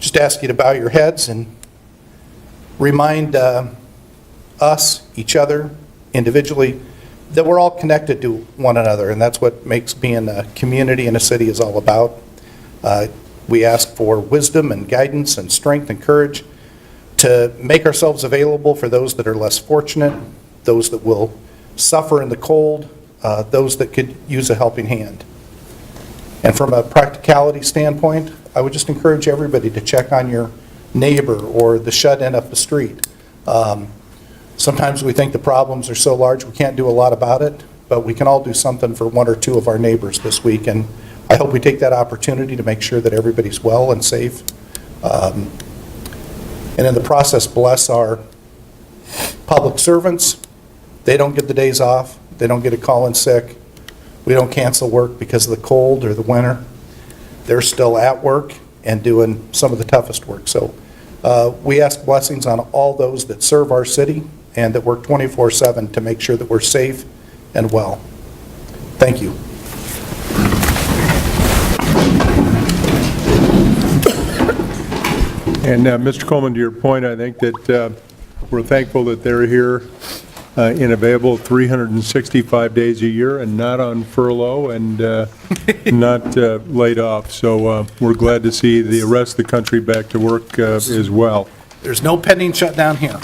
just ask you to bow your heads and remind us, each other, individually, that we're all connected to one another, and that's what makes being a community and a city is all about. We ask for wisdom and guidance and strength and courage to make ourselves available for those that are less fortunate, those that will suffer in the cold, those that could use a helping hand. And from a practicality standpoint, I would just encourage everybody to check on your neighbor or the shut-in up the street. Sometimes we think the problems are so large we can't do a lot about it, but we can all do something for one or two of our neighbors this week, and I hope we take that opportunity to make sure that everybody's well and safe. And in the process, bless our public servants. They don't get the days off. They don't get a call in sick. We don't cancel work because of the cold or the winter. They're still at work and doing some of the toughest work. So we ask blessings on all those that serve our city and that work 24/7 to make sure that we're safe and well. Thank you. And Mr. Coleman, to your point, I think that we're thankful that they're here and available 365 days a year and not on furlough and not laid off. So we're glad to see the rest of the country back to work as well. There's no pending shutdown here.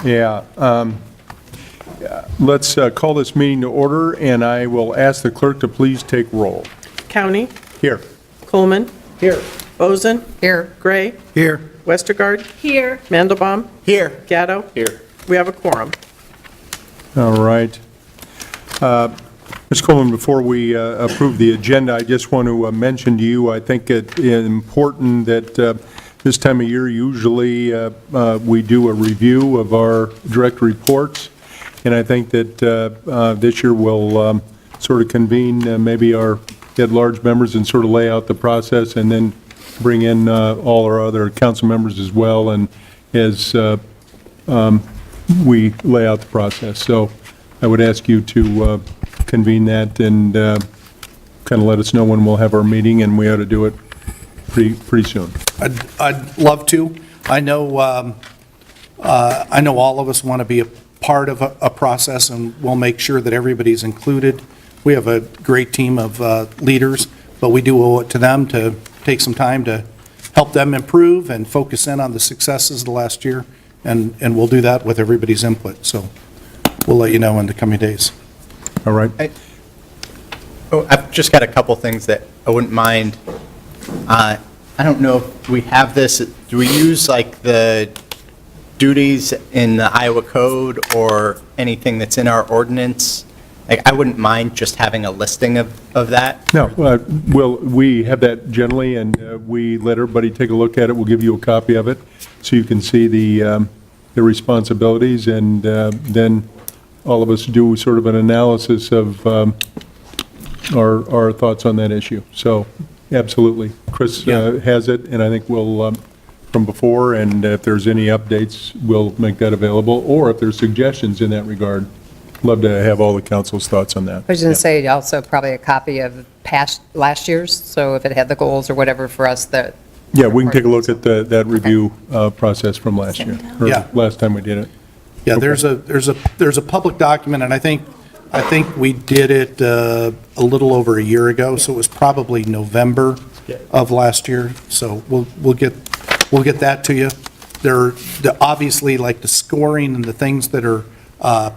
Yeah. Let's call this meeting to order, and I will ask the clerk to please take roll. County, Here. Coleman, Here. Boson, Here. Gray, Here. Westergaard, Here. Mandelbaum, Here. Gatto. Here. We have a quorum. All right. Ms. Coleman, before we approve the agenda, I just want to mention to you, I think it is important that this time of year, usually we do a review of our direct reports, and I think that this year we'll sort of convene maybe our at-large members and sort of lay out the process, and then bring in all our other council members as well, and as we lay out the process. So I would ask you to convene that and kind of let us know when we'll have our meeting, and we ought to do it pretty soon. I'd love to. I know all of us want to be a part of a process, and we'll make sure that everybody's included. We have a great team of leaders, but we do owe it to them to take some time to help them improve and focus in on the successes of the last year, and we'll do that with everybody's input. So we'll let you know in the coming days. All right? I've just got a couple things that I wouldn't mind. I don't know if we have this. Do we use like the duties in the Iowa Code or anything that's in our ordinance? Like, I wouldn't mind just having a listing of that. No, we have that generally, and we let everybody take a look at it. We'll give you a copy of it so you can see the responsibilities, and then all of us do sort of an analysis of our thoughts on that issue. So, absolutely. Chris has it, and I think we'll, from before, and if there's any updates, we'll make that available, or if there's suggestions in that regard. Love to have all the council's thoughts on that. I was going to say, also probably a copy of last year's, so if it had the goals or whatever for us that. Yeah, we can take a look at that review process from last year, or Yeah. last time we did it. Yeah, there's a public document, and I think we did it a little over a year ago, so it was probably November of last year. So we'll get that to you. Obviously, like the scoring and the things that are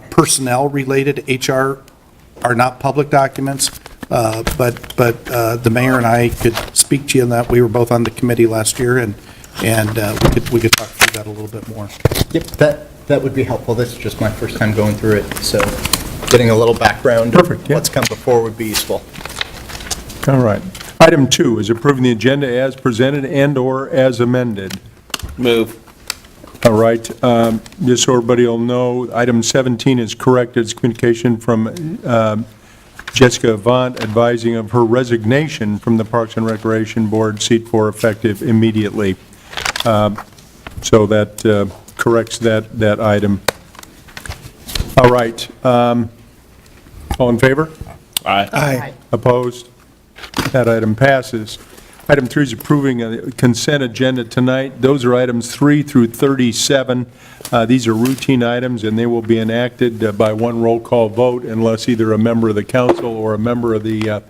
personnel related, HR are not public documents, but the mayor and I could speak to you on that. We were both on the committee last year, and we could talk through that a little bit more. Yep, that would be helpful. This is just my first time going through it, so getting a little background Perfect, of yeah. what's come before would be useful. All right. Item 2 is approving the agenda as presented and/or as amended. Move. All right, just so everybody will know, item 17 is corrected. It's communication from Jessica Avant advising of her resignation from the Parks and Recreation Board, seat 4, effective immediately. So that corrects that item. All right. All in favor? Aye. Aye. Opposed? That item passes. Item 3 is approving a consent agenda tonight. Those are items 3 through 37. These are routine items, and they will be enacted by one roll call vote unless either a member of the council or a member of the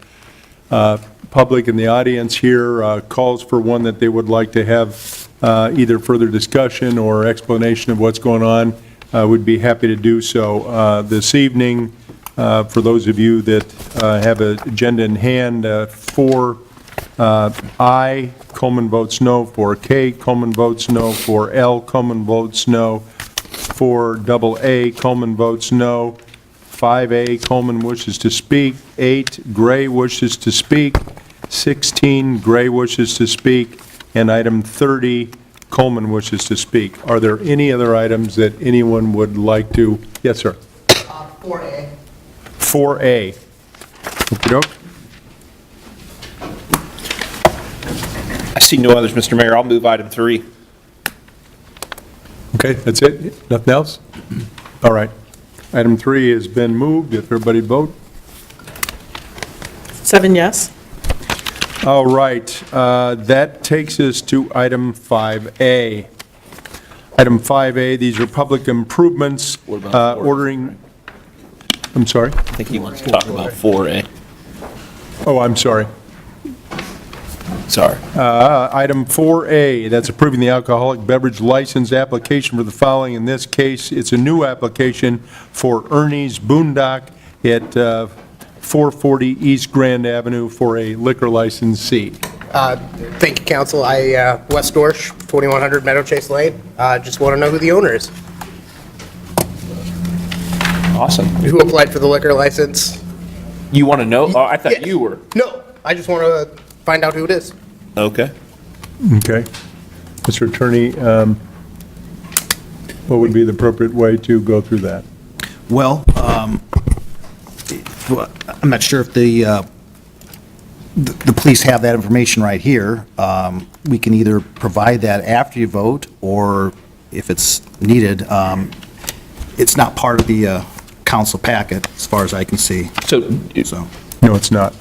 public in the audience here calls for one that they would like to have either further discussion or explanation of what's going on. Would be happy to do so. This evening, for those of you that have an agenda in hand, for I, Coleman votes no. For K, Coleman votes no. For L, Coleman votes no. For double A, Coleman votes no. 5A, Coleman wishes to speak. 8, Gray wishes to speak. 16, Gray wishes to speak. And item 30, Coleman wishes to speak. Are there any other items that anyone would like to? Yes, sir. 4A. 4A. Okey-doke. I see no others, Mr. Mayor. I'll move item 3. Okay, that's it? Nothing else? All right. Item 3 has been moved. If everybody vote. 7 yes. All right. That takes us to item 5A. Item 5A, these are public improvements, ordering, I'm sorry? I think he wants to talk about 4A. Oh, I'm sorry. Sorry. Item 4A, that's approving the alcoholic beverage license application for the following. In this case, it's a new application for Ernie's Boondock at 440 East Grand Avenue for a liquor licensee. Thank you, council. Wes Dorsch, 2100 Meadow Chase Lane. Just want to know who the owner is. Awesome. Who applied for the liquor license? You want to know? Oh, I thought Yes. you were. No, I just want to find out who it is. Okay. Okay. Mr. Attorney, what would be the appropriate way to go through that? Well, I'm not sure if the police have that information right here. We can either provide that after you vote, or if it's needed, it's not part of the council packet, as far as I can see, So so. No, it's not.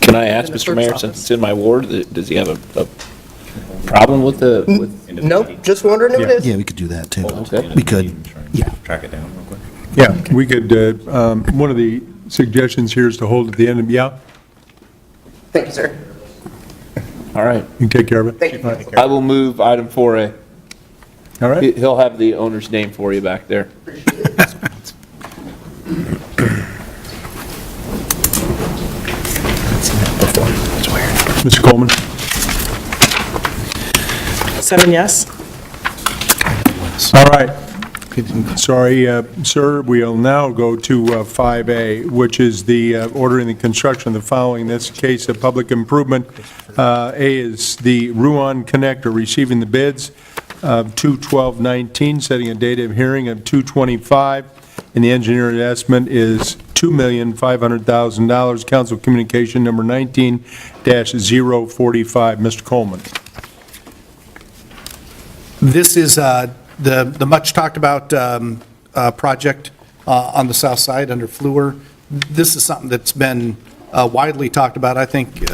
can I ask, In the Mr. Mayor, clerk's since it's in my ward, does he have a problem with the? Nope, just wondering who it is. Yeah, we could do that, too. Okay. We could, yeah. Yeah, we could, one of the suggestions here is to hold at the end of, yeah, Thank you, sir. All right. you can take care of it. Thank you, council. I will move item 4A. All right? He'll have the owner's name for you back there. Mr. Coleman? 7 yes. All right. Sorry, sir, we'll now go to 5A, which is the ordering the construction of the following. In this case, a public improvement. A is the Ruan Connector, receiving the bids of 2/12/19, setting a date of hearing of 2/25, and the engineering estimate is $2,500,000. Council Communication Number 19-045. Mr. Coleman. This is the much-talked-about project on the south side under Fluor. This is something that's been widely talked about. I think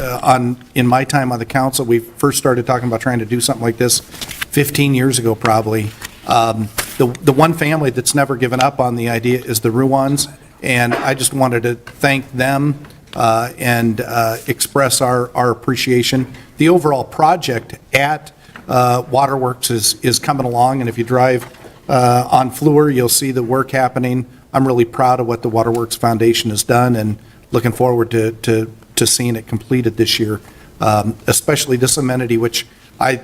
in my time on the council, we first started talking about trying to do something like this 15 years ago, probably. The one family that's never given up on the idea is the Ruans, and I just wanted to thank them and express our appreciation. The overall project at Waterworks is coming along, and if you drive on Fluor, you'll see the work happening. I'm really proud of what the Waterworks Foundation has done, and looking forward to seeing it completed this year, especially this amenity, which I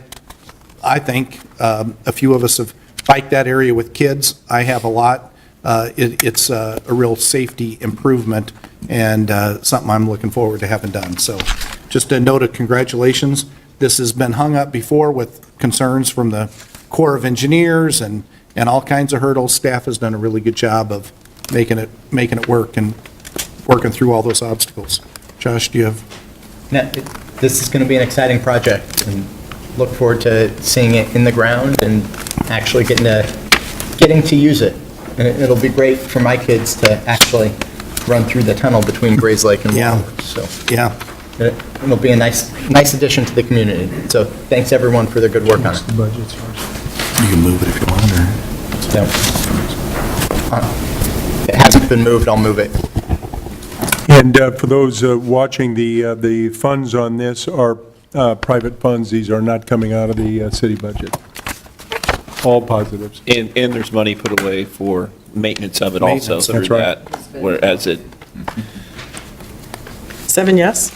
think a few of us have biked that area with kids. I have a lot. It's a real safety improvement and something I'm looking forward to having done. So just a note of congratulations. This has been hung up before with concerns from the Corps of Engineers and all kinds of hurdles. Staff has done a really good job of making it work and working through all those obstacles. Josh, do you have? This is going to be an exciting project, and look forward to seeing it in the ground and actually getting to use it. And it'll be great for my kids to actually run through the tunnel between Grays Lake and Yeah. Waterworks, so. Yeah, It'll be a nice addition to the community. So thanks, everyone, for their good work on it. You can move it if you want, or... If it hasn't been moved, I'll move it. And for those watching, the funds on this are private funds. These are not coming out of the city budget. All positives. And there's money put away for maintenance of it also Maintenance, through that's right. that, whereas it, 7 yes.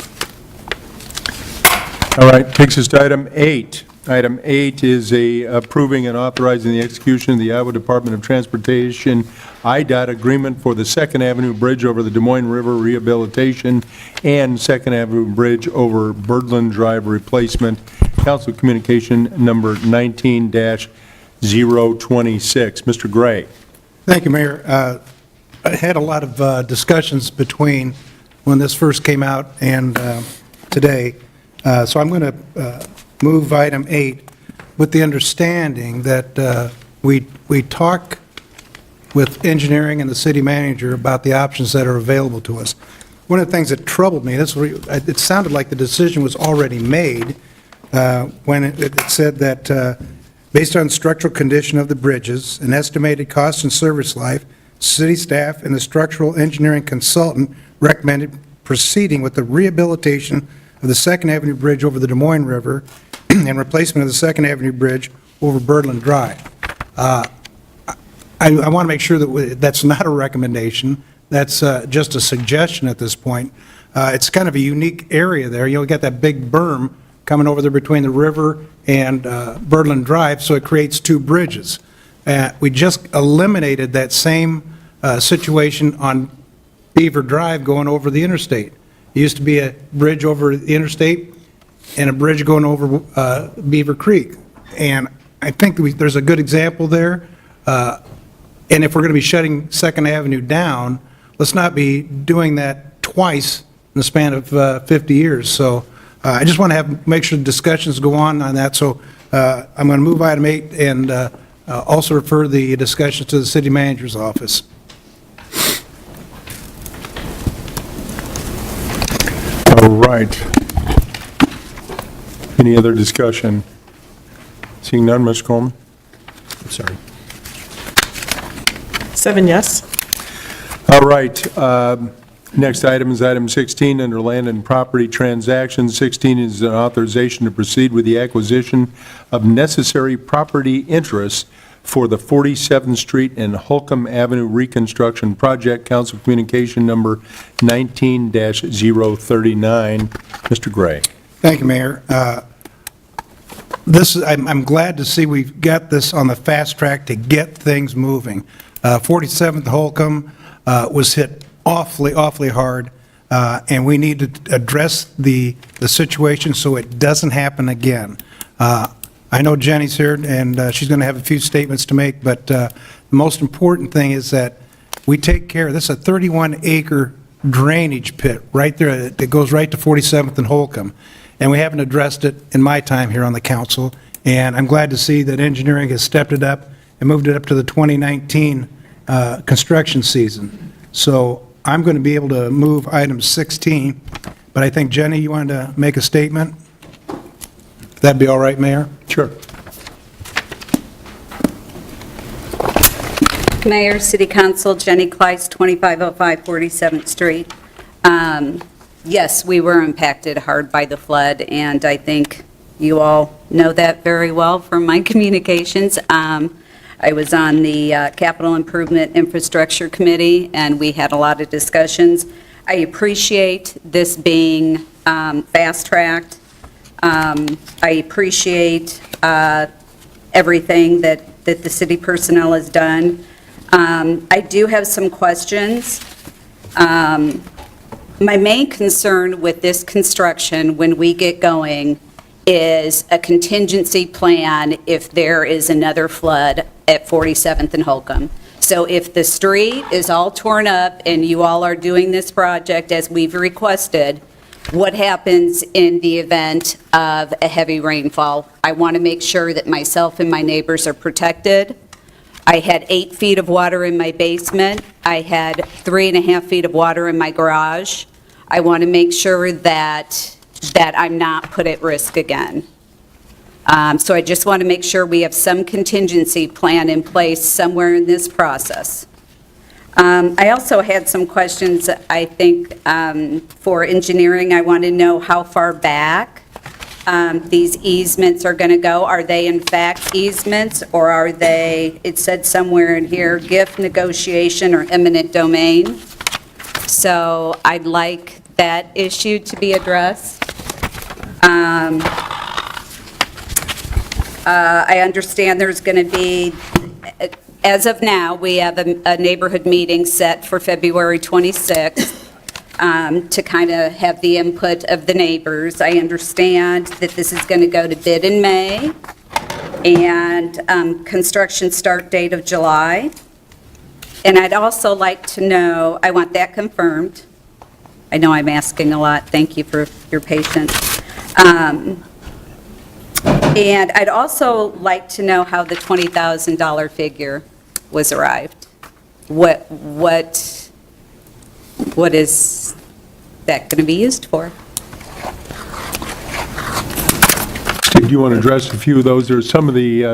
All right, takes us to item 8. Item 8 is approving and authorizing the execution of the Iowa Department of Transportation IDOT agreement for the Second Avenue Bridge over the Des Moines River rehabilitation and Second Avenue Bridge over Birdland Drive replacement. Council Communication number 19-026. Mr. Gray. Thank you, Mayor. I had a lot of discussions between when this first came out and today, so I'm going to move item 8 with the understanding that we talk with engineering and the city manager about the options that are available to us. One of the things that troubled me, it sounded like the decision was already made when it said that based on structural condition of the bridges, an estimated cost and service life, city staff and the structural engineering consultant recommended proceeding with the rehabilitation of the Second Avenue Bridge over the Des Moines River and replacement of the Second Avenue Bridge over Birdland Drive. I want to make sure that that's not a recommendation. That's just a suggestion at this point. It's kind of a unique area there. You got that big berm coming over there between the river and Birdland Drive, so it creates two bridges. We just eliminated that same situation on Beaver Drive going over the interstate. It used to be a bridge over the interstate and a bridge going over Beaver Creek. And I think there's a good example there. And if we're going to be shutting Second Avenue down, let's not be doing that twice in the span of 50 years. So I just want to make sure the discussions go on that. So I'm going to move item 8 and also refer the discussions to the city manager's office. All right. Any other discussion? Seeing none, Mr. Coleman? I'm sorry. 7 yes. All right. Next item is item 16 under land and property transactions. 16 is an authorization to proceed with the acquisition of necessary property interests for the 47th Street and Holcomb Avenue reconstruction project. Council Communication number 19-039. Mr. Gray. Thank you, Mayor. I'm glad to see we've got this on the fast track to get things moving. 47th Holcomb was hit awfully hard, and we need to address the situation so it doesn't happen again. I know Jenny's here, and she's going to have a few statements to make, but the most important thing is that we take care. This is a 31-acre drainage pit right there that goes right to 47th and Holcomb, and we haven't addressed it in my time here on the council, and I'm glad to see that engineering has stepped it up and moved it up to the 2019 construction season. So I'm going to be able to move item 16, but I think, Jenny, you wanted to make a statement? That'd be all right, Mayor? Sure. Mayor, City Council, Jenny Kleiss, 2505 47th Street. Yes, we were impacted hard by the flood, and I think you all know that very well from my communications. I was on the Capital Improvement Infrastructure Committee, and we had a lot of discussions. I appreciate this being fast-tracked. I appreciate everything that the city personnel has done. I do have some questions. My main concern with this construction, when we get going, is a contingency plan if there is another flood at 47th and Holcomb. So if the street is all torn up and you all are doing this project as we've requested, what happens in the event of a heavy rainfall? I want to make sure that myself and my neighbors are protected. I had 8 feet of water in my basement. I had 3.5 feet of water in my garage. I want to make sure that I'm not put at risk again. So I just want to make sure we have some contingency plan in place somewhere in this process. I also had some questions, I think, for engineering. I want to know how far back these easements are going to go. Are they in fact easements, or are they, it said somewhere in here, gift, negotiation, or eminent domain? So I'd like that issue to be addressed. I understand there's going to be, as of now, we have a neighborhood meeting set for February 26th to kind of have the input of the neighbors. I understand that this is going to go to bid in May, and construction start date of July. And I'd also like to know, I want that confirmed. I know I'm asking a lot. Thank you for your patience. And I'd also like to know how the $20,000 figure was arrived. What is that going to be used for? Steve, do you want to address a few of those? There are some of the,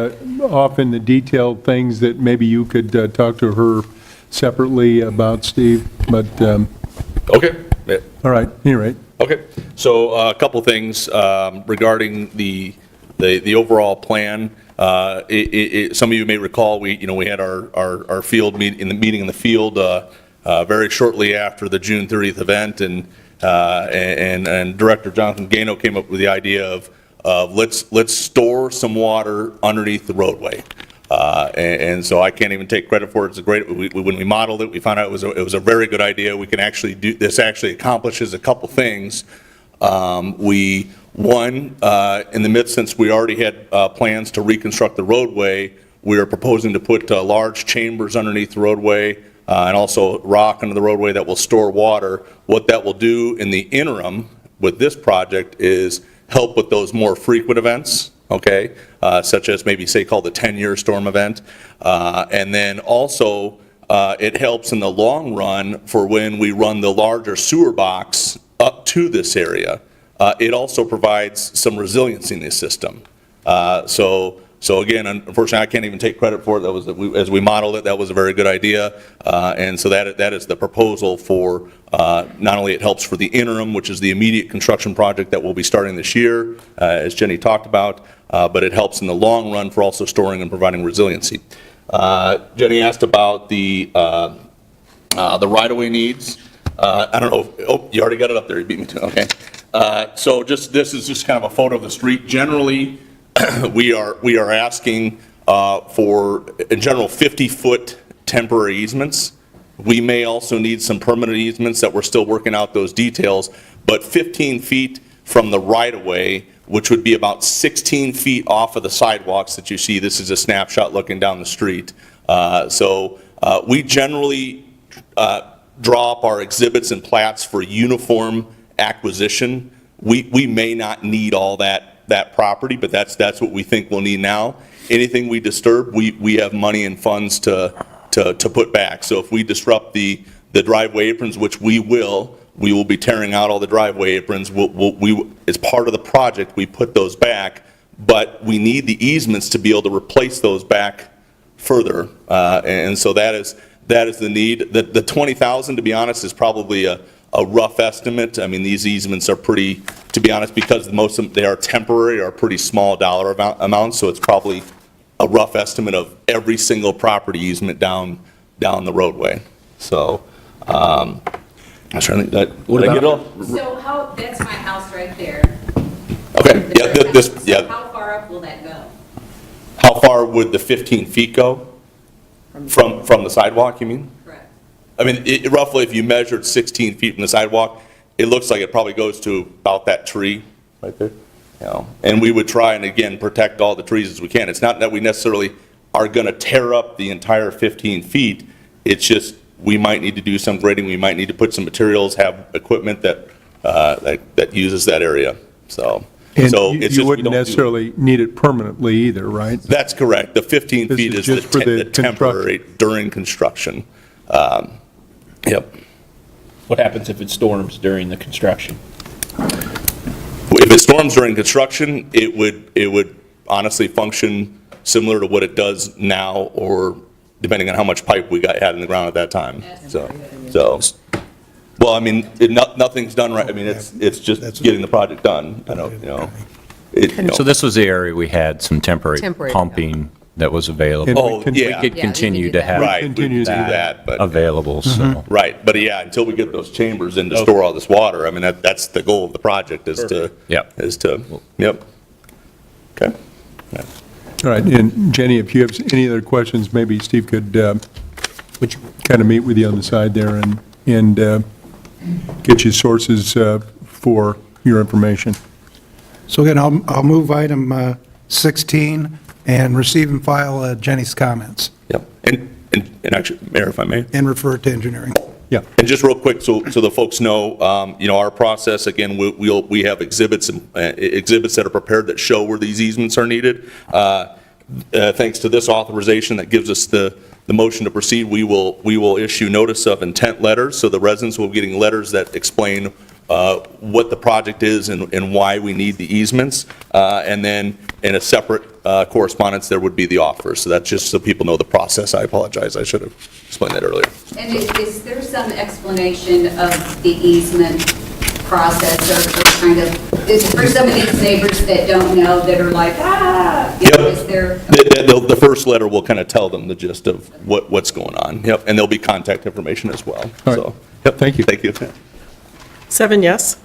often the detailed things that maybe you could talk to her separately about, Steve, but, Okay. Yeah. all right, anyway. Okay. So a couple things regarding the overall plan. Some of you may recall, we had our field meeting in the field very shortly after the June 30th event, and Director Jonathan Gano came up with the idea of let's store some water underneath the roadway. And so I can't even take credit for it. It's a great, when we modeled it, we found out it was a very good idea. We can actually do, this actually accomplishes a couple things. In the midst, since we already had plans to reconstruct the roadway, we are proposing to put large chambers underneath the roadway and also rock under the roadway that will store water. What that will do in the interim with this project is help with those more frequent events, okay, such as maybe say called the 10-year storm event. And then also it helps in the long run for when we run the larger sewer box up to this area. It also provides some resiliency in the system. So again, unfortunately, I can't even take credit for it. That was, as we modeled it, that was a very good idea. And so that is the proposal for, not only it helps for the interim, which is the immediate construction project that we'll be starting this year, as Jenny talked about, but it helps in the long run for also storing and providing resiliency. Jenny asked about the right-of-way needs. I don't know, oh, you already got it up there, you beat me to it, okay. So this is just kind of a photo of the street. Generally, we are asking for, in general, 50-foot temporary easements. We may also need some permanent easements that we're still working out those details, but 15 feet from the right-of-way, which would be about 16 feet off of the sidewalks that you see. This is a snapshot looking down the street. So we generally draw up our exhibits and plats for uniform acquisition. We may not need all that property, but that's what we think we'll need now. Anything we disturb, we have money and funds to put back. So if we disrupt the driveway aprons, which we will be tearing out all the driveway aprons. As part of the project, we put those back, but we need the easements to be able to replace those back further. And so that is the need. The 20,000, to be honest, is probably a rough estimate. I mean, these easements are pretty, to be honest, because most of them, they are temporary, are pretty small dollar amounts, so it's probably a rough estimate of every single property easement down the roadway. So, I'm trying to think, did I get it all? So that's my house right there. Okay, yeah, How far up will that go? How far would the 15 feet go? From the sidewalk, you mean? Correct. I mean, roughly, if you measured 16 feet from the sidewalk, it looks like it probably goes to about that tree right there. You know, and we would try and, again, protect all the trees as we can. It's not that we necessarily are going to tear up the entire 15 feet. It's just we might need to do some grading. We might need to put some materials, have equipment that uses that area. So, And so you it's just we wouldn't don't do- necessarily need it permanently either, right? That's correct. The 15 This feet is is just for the the temporary during construction. Yep. What happens if it storms during the construction? If it storms during construction, it would honestly function similar to what it does now, or depending on how much pipe we had in the ground at that time. So, well, I mean, nothing's done right. I mean, it's just getting the project done. I don't, So this was the area we had some temporary Temporary, pumping that was available. Oh, yeah. We could continue to have Right, we can do that, but. available, so. Right, but yeah, until we get those chambers in to store all this water, I mean, that's the goal of the project, is to. Yep. Yep. Okay. All right, and Jenny, if you have any other questions, maybe Steve could kind of meet with you on the side there and get you sources for your information. So again, I'll move item 16 and receive and file Jenny's comments Yep. And actually, Mayor, if I may. and refer it to engineering. Yeah. And just real quick, so the folks know, our process, again, we have exhibits that are prepared that show where these easements are needed. Thanks to this authorization that gives us the motion to proceed, we will issue notice of intent letters, so the residents will be getting letters that explain what the project is and why we need the easements. And then in a separate correspondence, there would be the offers. So that's just so people know the process. I apologize, I should have explained that earlier. And is there some explanation of the easement process, or kind of, is for some of these neighbors that don't know, that are like, is there? The first letter will kind of tell them the gist of what's going on. Yep, and there'll be contact information as well. All right. So, Yep, thank you. thank you. 7 yes.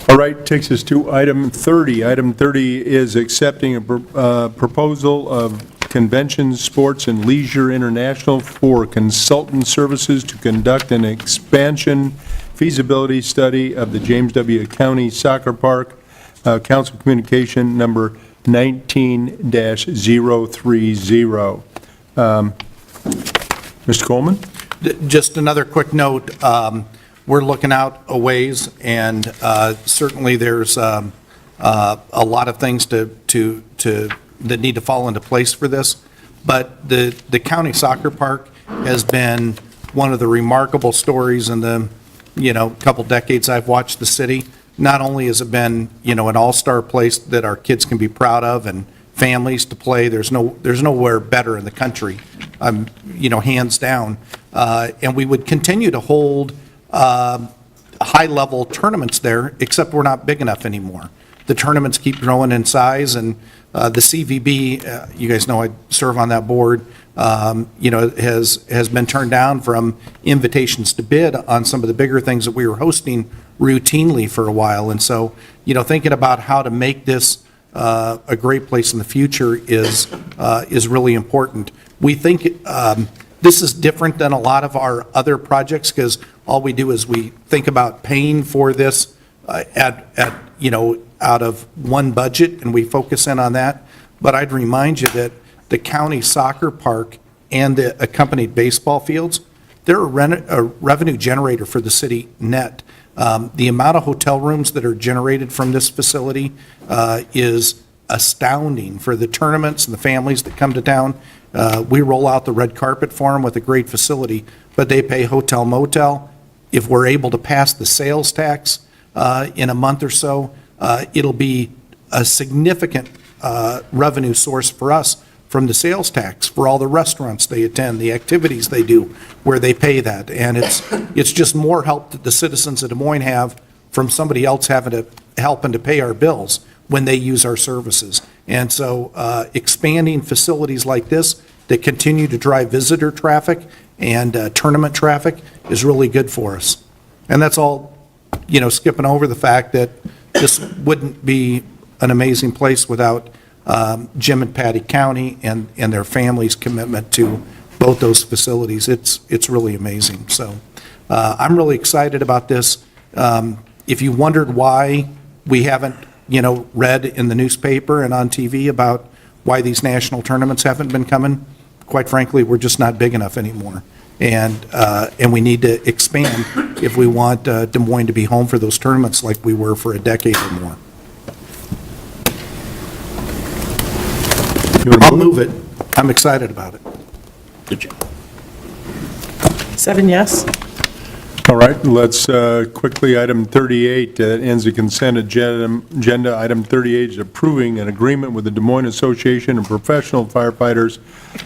All right, takes us to item 30. Item 30 is accepting a proposal of Conventions, Sports, and Leisure International for consultant services to conduct an expansion feasibility study of the James W. County Soccer Park, Council Communication number 19-030. Mr. Coleman? Just another quick note, we're looking out a ways, and certainly there's a lot of things that need to fall into place for this, but the county soccer park has been one of the remarkable stories in the, couple decades I've watched the city. Not only has it been, an all-star place that our kids can be proud of and families to play, there's nowhere better in the country, hands down. And we would continue to hold high-level tournaments there, except we're not big enough anymore. The tournaments keep growing in size, and the CVB, you guys know I serve on that board, has been turned down from invitations to bid on some of the bigger things that we were hosting routinely for a while. And so, thinking about how to make this a great place in the future is really important. We think this is different than a lot of our other projects, because all we do is we think about paying for this out of one budget, and we focus in on that. But I'd remind you that the county soccer park and the accompanied baseball fields, they're a revenue generator for the city net. The amount of hotel rooms that are generated from this facility is astounding for the tournaments and the families that come to town. We roll out the red carpet for them with a great facility, but they pay hotel motel. If we're able to pass the sales tax in a month or so, it'll be a significant revenue source for us from the sales tax for all the restaurants they attend, the activities they do, where they pay that. And it's just more help that the citizens of Des Moines have from somebody else having to help and to pay our bills when they use our services. And so expanding facilities like this that continue to drive visitor traffic and tournament traffic is really good for us. And that's all, skipping over the fact that this wouldn't be an amazing place without Jim and Patty County and their families' commitment to both those facilities. It's really amazing. So I'm really excited about this. If you wondered why we haven't, read in the newspaper and on TV about why these national tournaments haven't been coming, quite frankly, we're just not big enough anymore. And we need to expand if we want Des Moines to be home for those tournaments like we were for a decade or more. I'll move it. I'm excited about it. Good job. 7 yes. All right, let's quickly, item 38, that ends the consent agenda. Item 38 is approving an agreement with the Des Moines Association of Professional Firefighters,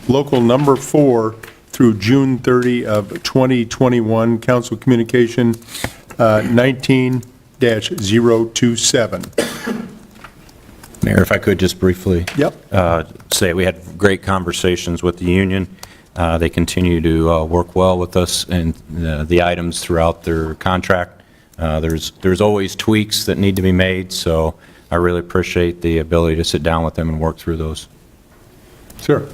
Local Number 4, through June 30 of 2021, Council Communication 19-027. Mayor, if I could just briefly. Yep. Say, we had great conversations with the union. They continue to work well with us and the items throughout their contract. There's always tweaks that need to be made, so I really appreciate the ability to sit down with them and work through those. Sir.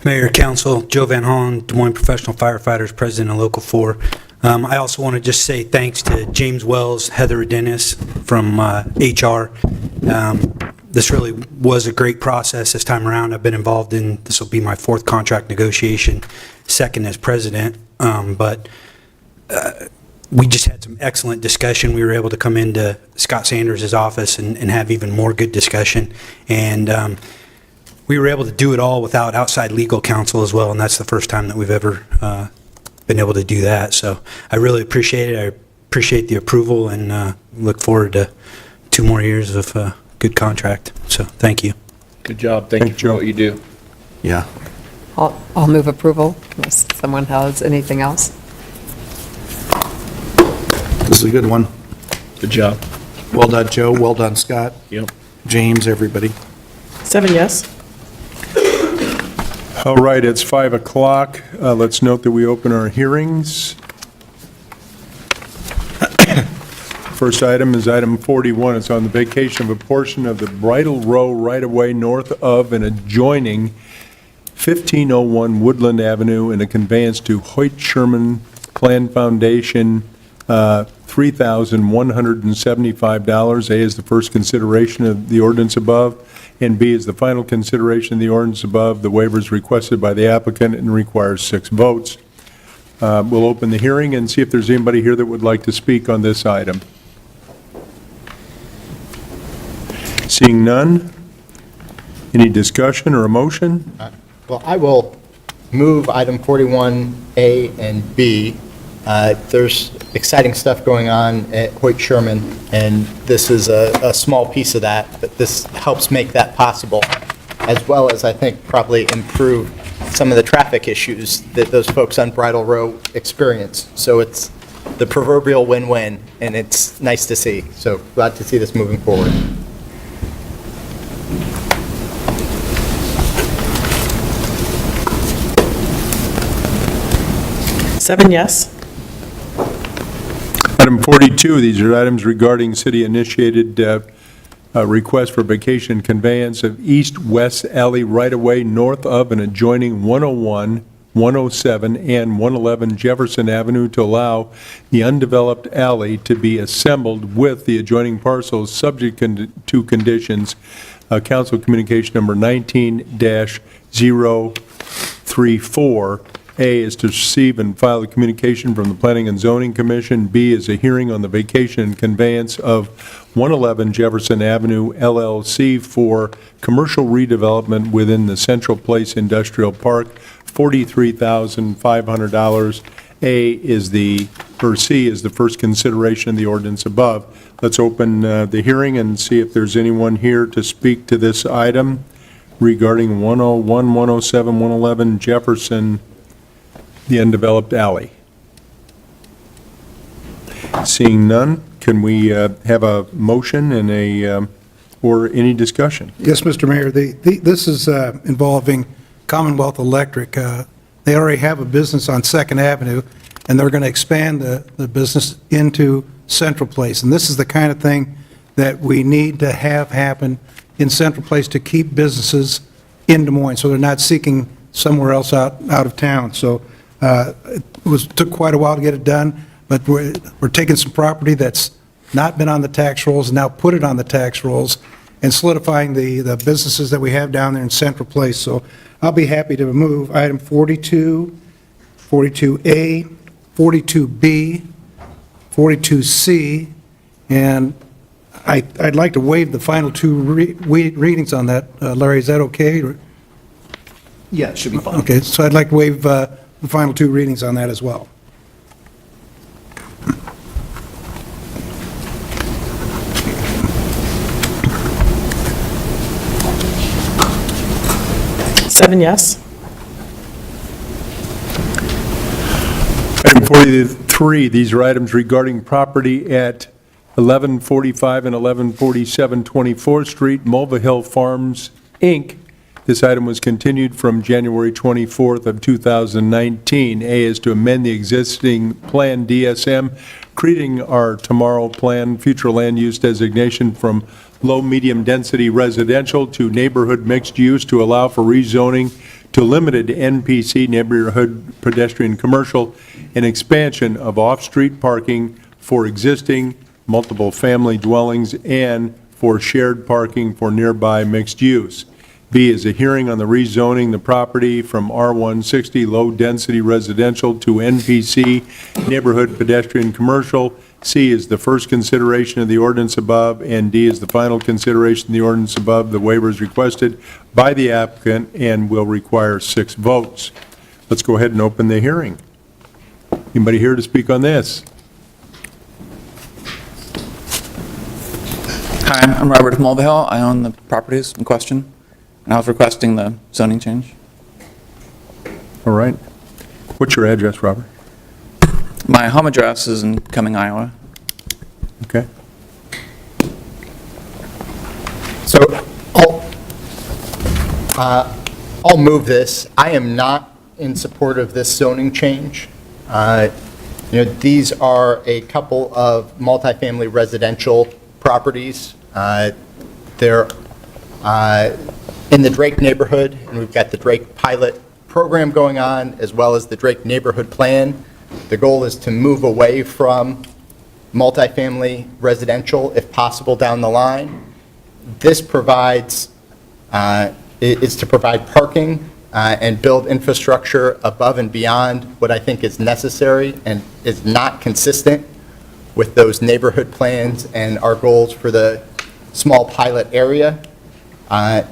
Mayor, Council, Joe Van Hollen, Des Moines Professional Firefighters, President of Local 4. I also want to just say thanks to James Wells, Heather Dennis from HR. This really was a great process this time around. I've been involved in, this will be my 4th contract negotiation, 2nd as president. But we just had some excellent discussion. We were able to come into Scott Sanders' office and have even more good discussion. And we were able to do it all without outside legal counsel as well, and that's the first time that we've ever been able to do that. So I really appreciate it. I appreciate the approval and look forward to 2 more years of good contract. So thank you. Good job. Thank you for what you do. Yeah. I'll move approval unless someone has anything else. This is a good one. Good job. Well done, Joe. Well done, Scott. Yep. James, everybody. 7 yes. All right, it's 5 o'clock. Let's note that we open our hearings. First item is item 41. It's on the vacation of a portion of the Bridle Row right-of-way north of and adjoining 1501 Woodland Avenue and a conveyance to Hoyt Sherman Plan Foundation, $3,175. A is the first consideration of the ordinance above, and B is the final consideration of the ordinance above. The waiver is requested by the applicant and requires 6 votes. We'll open the hearing and see if there's anybody here that would like to speak on this item. Seeing none, any discussion or a motion? Well, I will move item 41A and B. There's exciting stuff going on at Hoyt Sherman, and this is a small piece of that, but this helps make that possible, as well as, I think, probably improve some of the traffic issues that those folks on Bridle Row experience. So it's the proverbial win-win, and it's nice to see. So glad to see this moving forward. Seven yes. Item 42, these are items regarding city-initiated request for vacation conveyance of east-west alley right-of-way north of and adjoining 101, 107, and 111 Jefferson Avenue to allow the undeveloped alley to be assembled with the adjoining parcels subject to conditions. Council Communication number 19-034. A is to receive and file a communication from the Planning and Zoning Commission. B is a hearing on the vacation and conveyance of 111 Jefferson Avenue LLC for commercial redevelopment within the Central Place Industrial Park, $43,500. C is the first consideration of the ordinance above. Let's open the hearing and see if there's anyone here to speak to this item regarding 101, 107, 111 Jefferson, the undeveloped alley. Seeing none, can we have a motion and or any discussion? Yes, Mr. Mayor, this is involving Commonwealth Electric. They already have a business on 2nd Avenue, and they're going to expand the business into Central Place. And this is the kind of thing that we need to have happen in Central Place to keep businesses in Des Moines, so they're not seeking somewhere else out of town. So it took quite a while to get it done, but we're taking some property that's not been on the tax rolls and now put it on the tax rolls and solidifying the businesses that we have down there in Central Place. So I'll be happy to move item 42, 42A, 42B, 42C, and I'd like to waive the final 2 readings on that. Larry, is that okay? Yeah, it should be fine. Okay, so I'd like to waive the final 2 readings on that as well. 7 yes. Item 43, these are items regarding property at 1145 and 1147 24th Street, Mulva Hill Farms, Inc. This item was continued from January 24th of 2019. A is to amend the existing Plan DSM, creating our tomorrow plan future land use designation from low-medium density residential to neighborhood mixed use to allow for rezoning to limited NPC, neighborhood pedestrian commercial, and expansion of off-street parking for existing multiple family dwellings and for shared parking for nearby mixed use. B is a hearing on the rezoning the property from R160 low-density residential to NPC, neighborhood pedestrian commercial. C is the first consideration of the ordinance above, and D is the final consideration of the ordinance above. The waiver is requested by the applicant and will require 6 votes. Let's go ahead and open the hearing. Anybody here to speak on this? Hi, I'm Robert of Mulvihill. I own the properties in question, and I was requesting the zoning change. All right. What's your address, Robert? My home address is in Cumming, Iowa. Okay. So I'll move this. I am not in support of this zoning change. These are a couple of multifamily residential properties. They're in the Drake neighborhood, and we've got the Drake pilot program going on, as well as the Drake neighborhood plan. The goal is to move away from multifamily residential, if possible, down the line. This provides, is to provide parking and build infrastructure above and beyond what I think is necessary and is not consistent with those neighborhood plans and our goals for the small pilot area.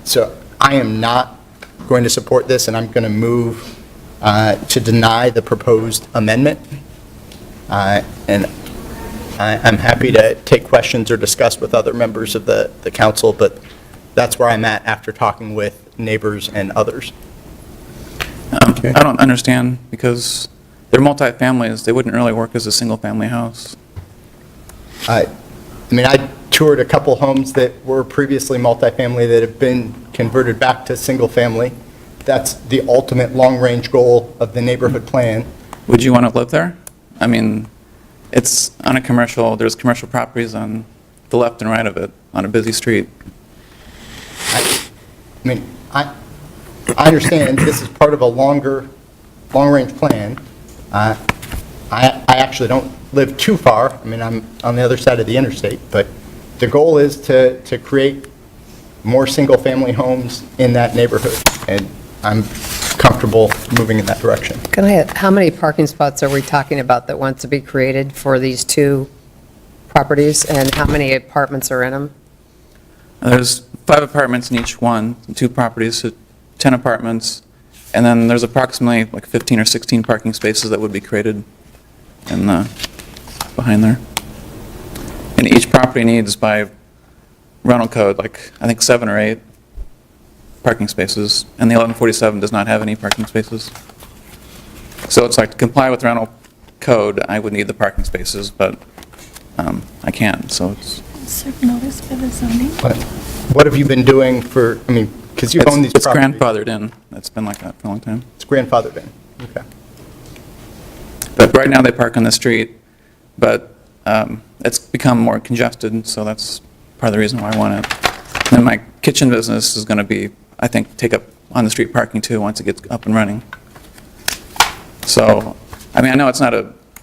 So I am not going to support this, and I'm going to move to deny the proposed amendment. And I'm happy to take questions or discuss with other members of the council, but that's where I'm at after talking with neighbors and others. I don't understand, because they're multifamilies. They wouldn't really work as a single-family house. I toured a couple homes that were previously multifamily that have been converted back to single-family. That's the ultimate long-range goal of the neighborhood plan. Would you want to live there? I mean, it's on a commercial, there's commercial properties on the left and right of it, on a busy street. I understand this is part of a long-range plan. I actually don't live too far. I'm on the other side of the interstate, but the goal is to create more single-family homes in that neighborhood, and I'm comfortable moving in that direction. Can I, how many parking spots are we talking about that want to be created for these 2 properties, and how many apartments are in them? There's 5 apartments in each one, 2 properties, so 10 apartments, and then there's approximately like 15 or 16 parking spaces that would be created in the, behind there. And each property needs, by rental code, like I think 7 or 8 parking spaces, and the 1147 does not have any parking spaces. So it's like, to comply with rental code, I would need the parking spaces, but I can't, so it's... Serve notice for the zoning? What have you been doing for, because you've owned these It's properties. grandfathered in. It's been like that for a long time. It's grandfathered in, okay. But right now, they park on the street, but it's become more congested, so that's part of the reason why I want it. And my kitchen business is going to be, I think, take up on-the-street parking too, once it gets up and running. So, I know it's not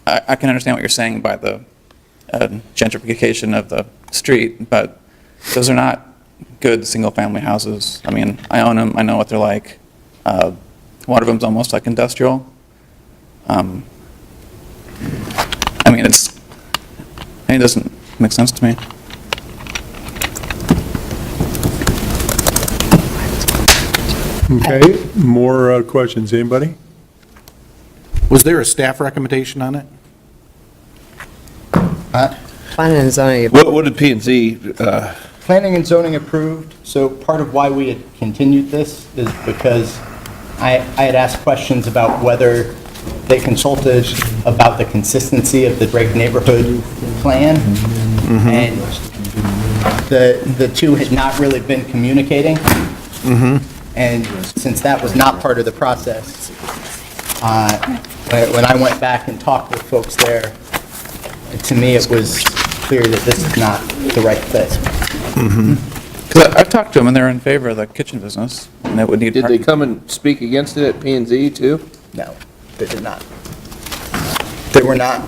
I can understand what you're saying by the gentrification of the street, but those are not good single-family houses. I own them, I know what they're like. One of them's almost like industrial. It doesn't make sense to me. Okay, more questions, anybody? Was there a staff recommendation on it? Planning and zoning. What did P&Z, Planning and zoning approved, so part of why we had continued this is because I had asked questions about whether they consulted about the consistency of the Drake neighborhood plan, and the two had not really been communicating. And since that was not part of the process, when I went back and talked with folks there, to me, it was clear that this is not the right fit. Because I've talked to them, and they're in favor of the kitchen business, and that would need Did they parking. come and speak against it at P and Z too? No, they did not. They were not.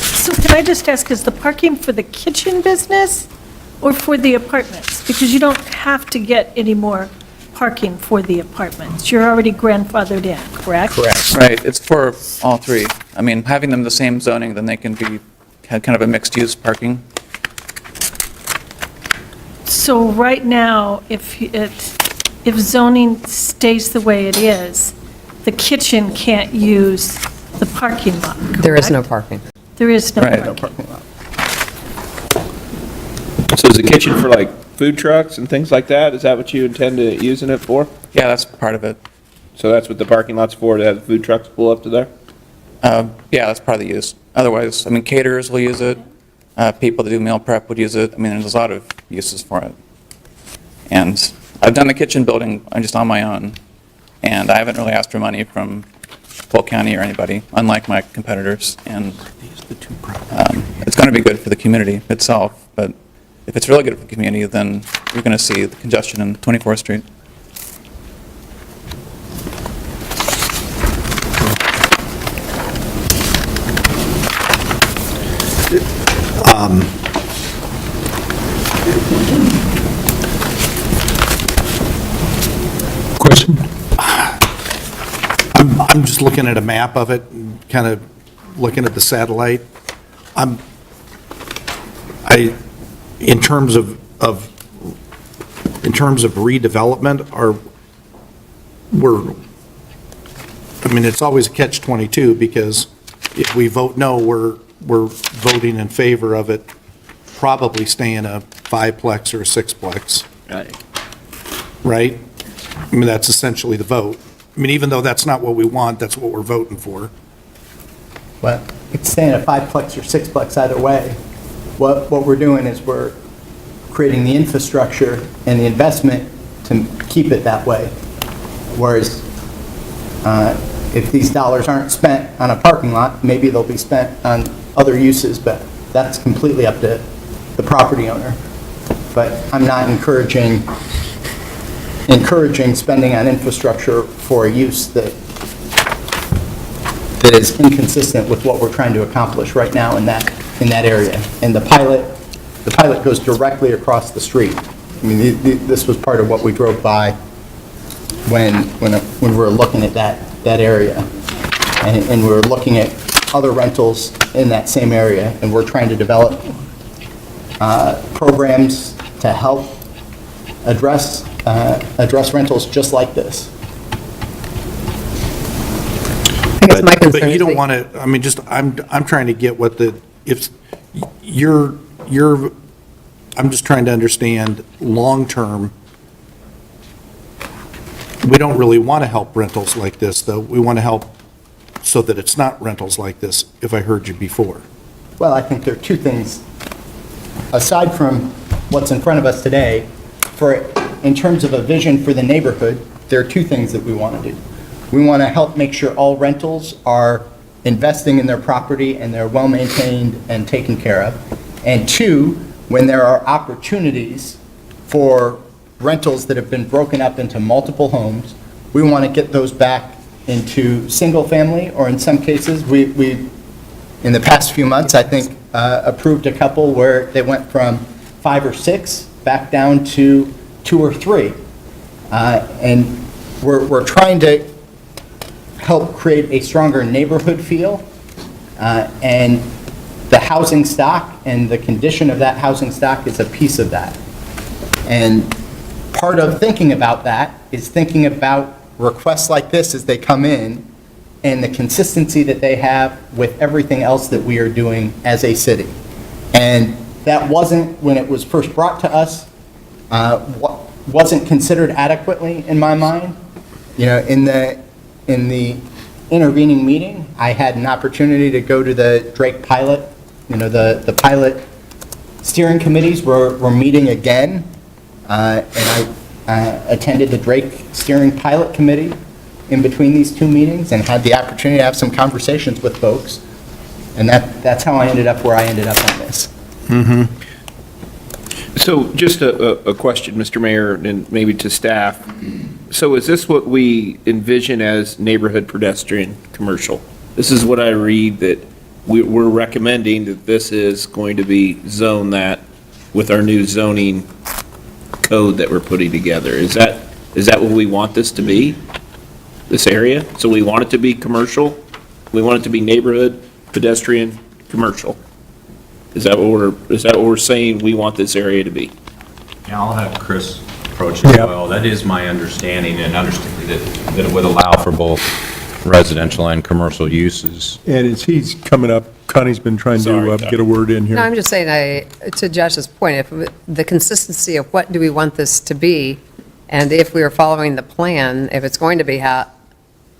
So can I just ask, is the parking for the kitchen business or for the apartments? Because you don't have to get any more parking for the apartments. You're already grandfathered in, correct? Correct. Right, it's for all three. I mean, having them the same zoning, then they can be kind of a mixed-use parking. So right now, if zoning stays the way it is, the kitchen can't use the parking lot, There is no correct? parking. There is no Right. No parking. parking lot. So is the kitchen for like food trucks and things like that? Is that what you intend to using it for? Yeah, that's part of it. So that's what the parking lot's for, to have the food trucks pull up to there? Yeah, that's part of the use. Otherwise, I mean, caterers will use it, people that do meal prep would use it. I mean, there's a lot of uses for it. And I've done the kitchen building just on my own, and I haven't really asked for money from Polk County or anybody, unlike my competitors. And it's going to be good for the community itself, but if it's really good for the community, then you're going to see the congestion in 24th Street. Question? I'm just looking at a map of it, kind of looking at the satellite. In terms of redevelopment, it's always a catch-22, because if we vote no, we're voting in favor of it probably staying a 5-plex or a 6-plex, Right. right? I mean, that's essentially the vote. I mean, even though that's not what we want, that's what we're voting for. Well, it's staying a 5-plex or 6-plex either way. What we're doing is we're creating the infrastructure and the investment to keep it that way. Whereas if these dollars aren't spent on a parking lot, maybe they'll be spent on other uses, but that's completely up to the property owner. But I'm not encouraging spending on infrastructure for a use that is inconsistent with what we're trying to accomplish right now in that area. And the pilot goes directly across the street. I mean, this was part of what we drove by when we were looking at that area. And we were looking at other rentals in that same area, and we're trying to develop programs to help address rentals just like this. I guess my concern But you is don't that- want to, I mean, just, I'm trying to get what if I'm just trying to understand long-term, we don't really want to help rentals like this, though. We want to help so that it's not rentals like this, if I heard you before. Well, I think there are two things, aside from what's in front of us today, in terms of a vision for the neighborhood, there are two things that we want to do. We want to help make sure all rentals are investing in their property and they're well-maintained and taken care of. And two, when there are opportunities for rentals that have been broken up into multiple homes, we want to get those back into single-family, or in some cases, we in the past few months, I think, approved a couple where they went from 5 or 6 back down to 2 or 3. And we're trying to help create a stronger neighborhood feel, and the housing stock and the condition of that housing stock is a piece of that. And part of thinking about that is thinking about requests like this as they come in and the consistency that they have with everything else that we are doing as a city. And that wasn't, when it was first brought to us, wasn't considered adequately in my mind. in the intervening meeting, I had an opportunity to go to the Drake pilot. The pilot steering committees were meeting again, and I attended the Drake steering pilot committee in between these two meetings and had the opportunity to have some conversations with folks. And that's how I ended up where I ended up on this. So just a question, Mr. Mayor, and maybe to staff. So is this what we envision as neighborhood pedestrian commercial? This is what I read, that we're recommending that this is going to be zoned that with our new zoning code that we're putting together. Is that what we want this to be, this area? So we want it to be commercial? We want it to be neighborhood pedestrian commercial? Is that what we're saying we want this area to be? Yeah, I'll have Chris approach it as well. That is my understanding, and understanding that it would allow for both residential and commercial uses. And as he's coming up, Connie's been trying to get a word in here. No, I'm just saying, to Josh's point, if the consistency of what do we want this to be, and if we are following the plan, if it's going to be, the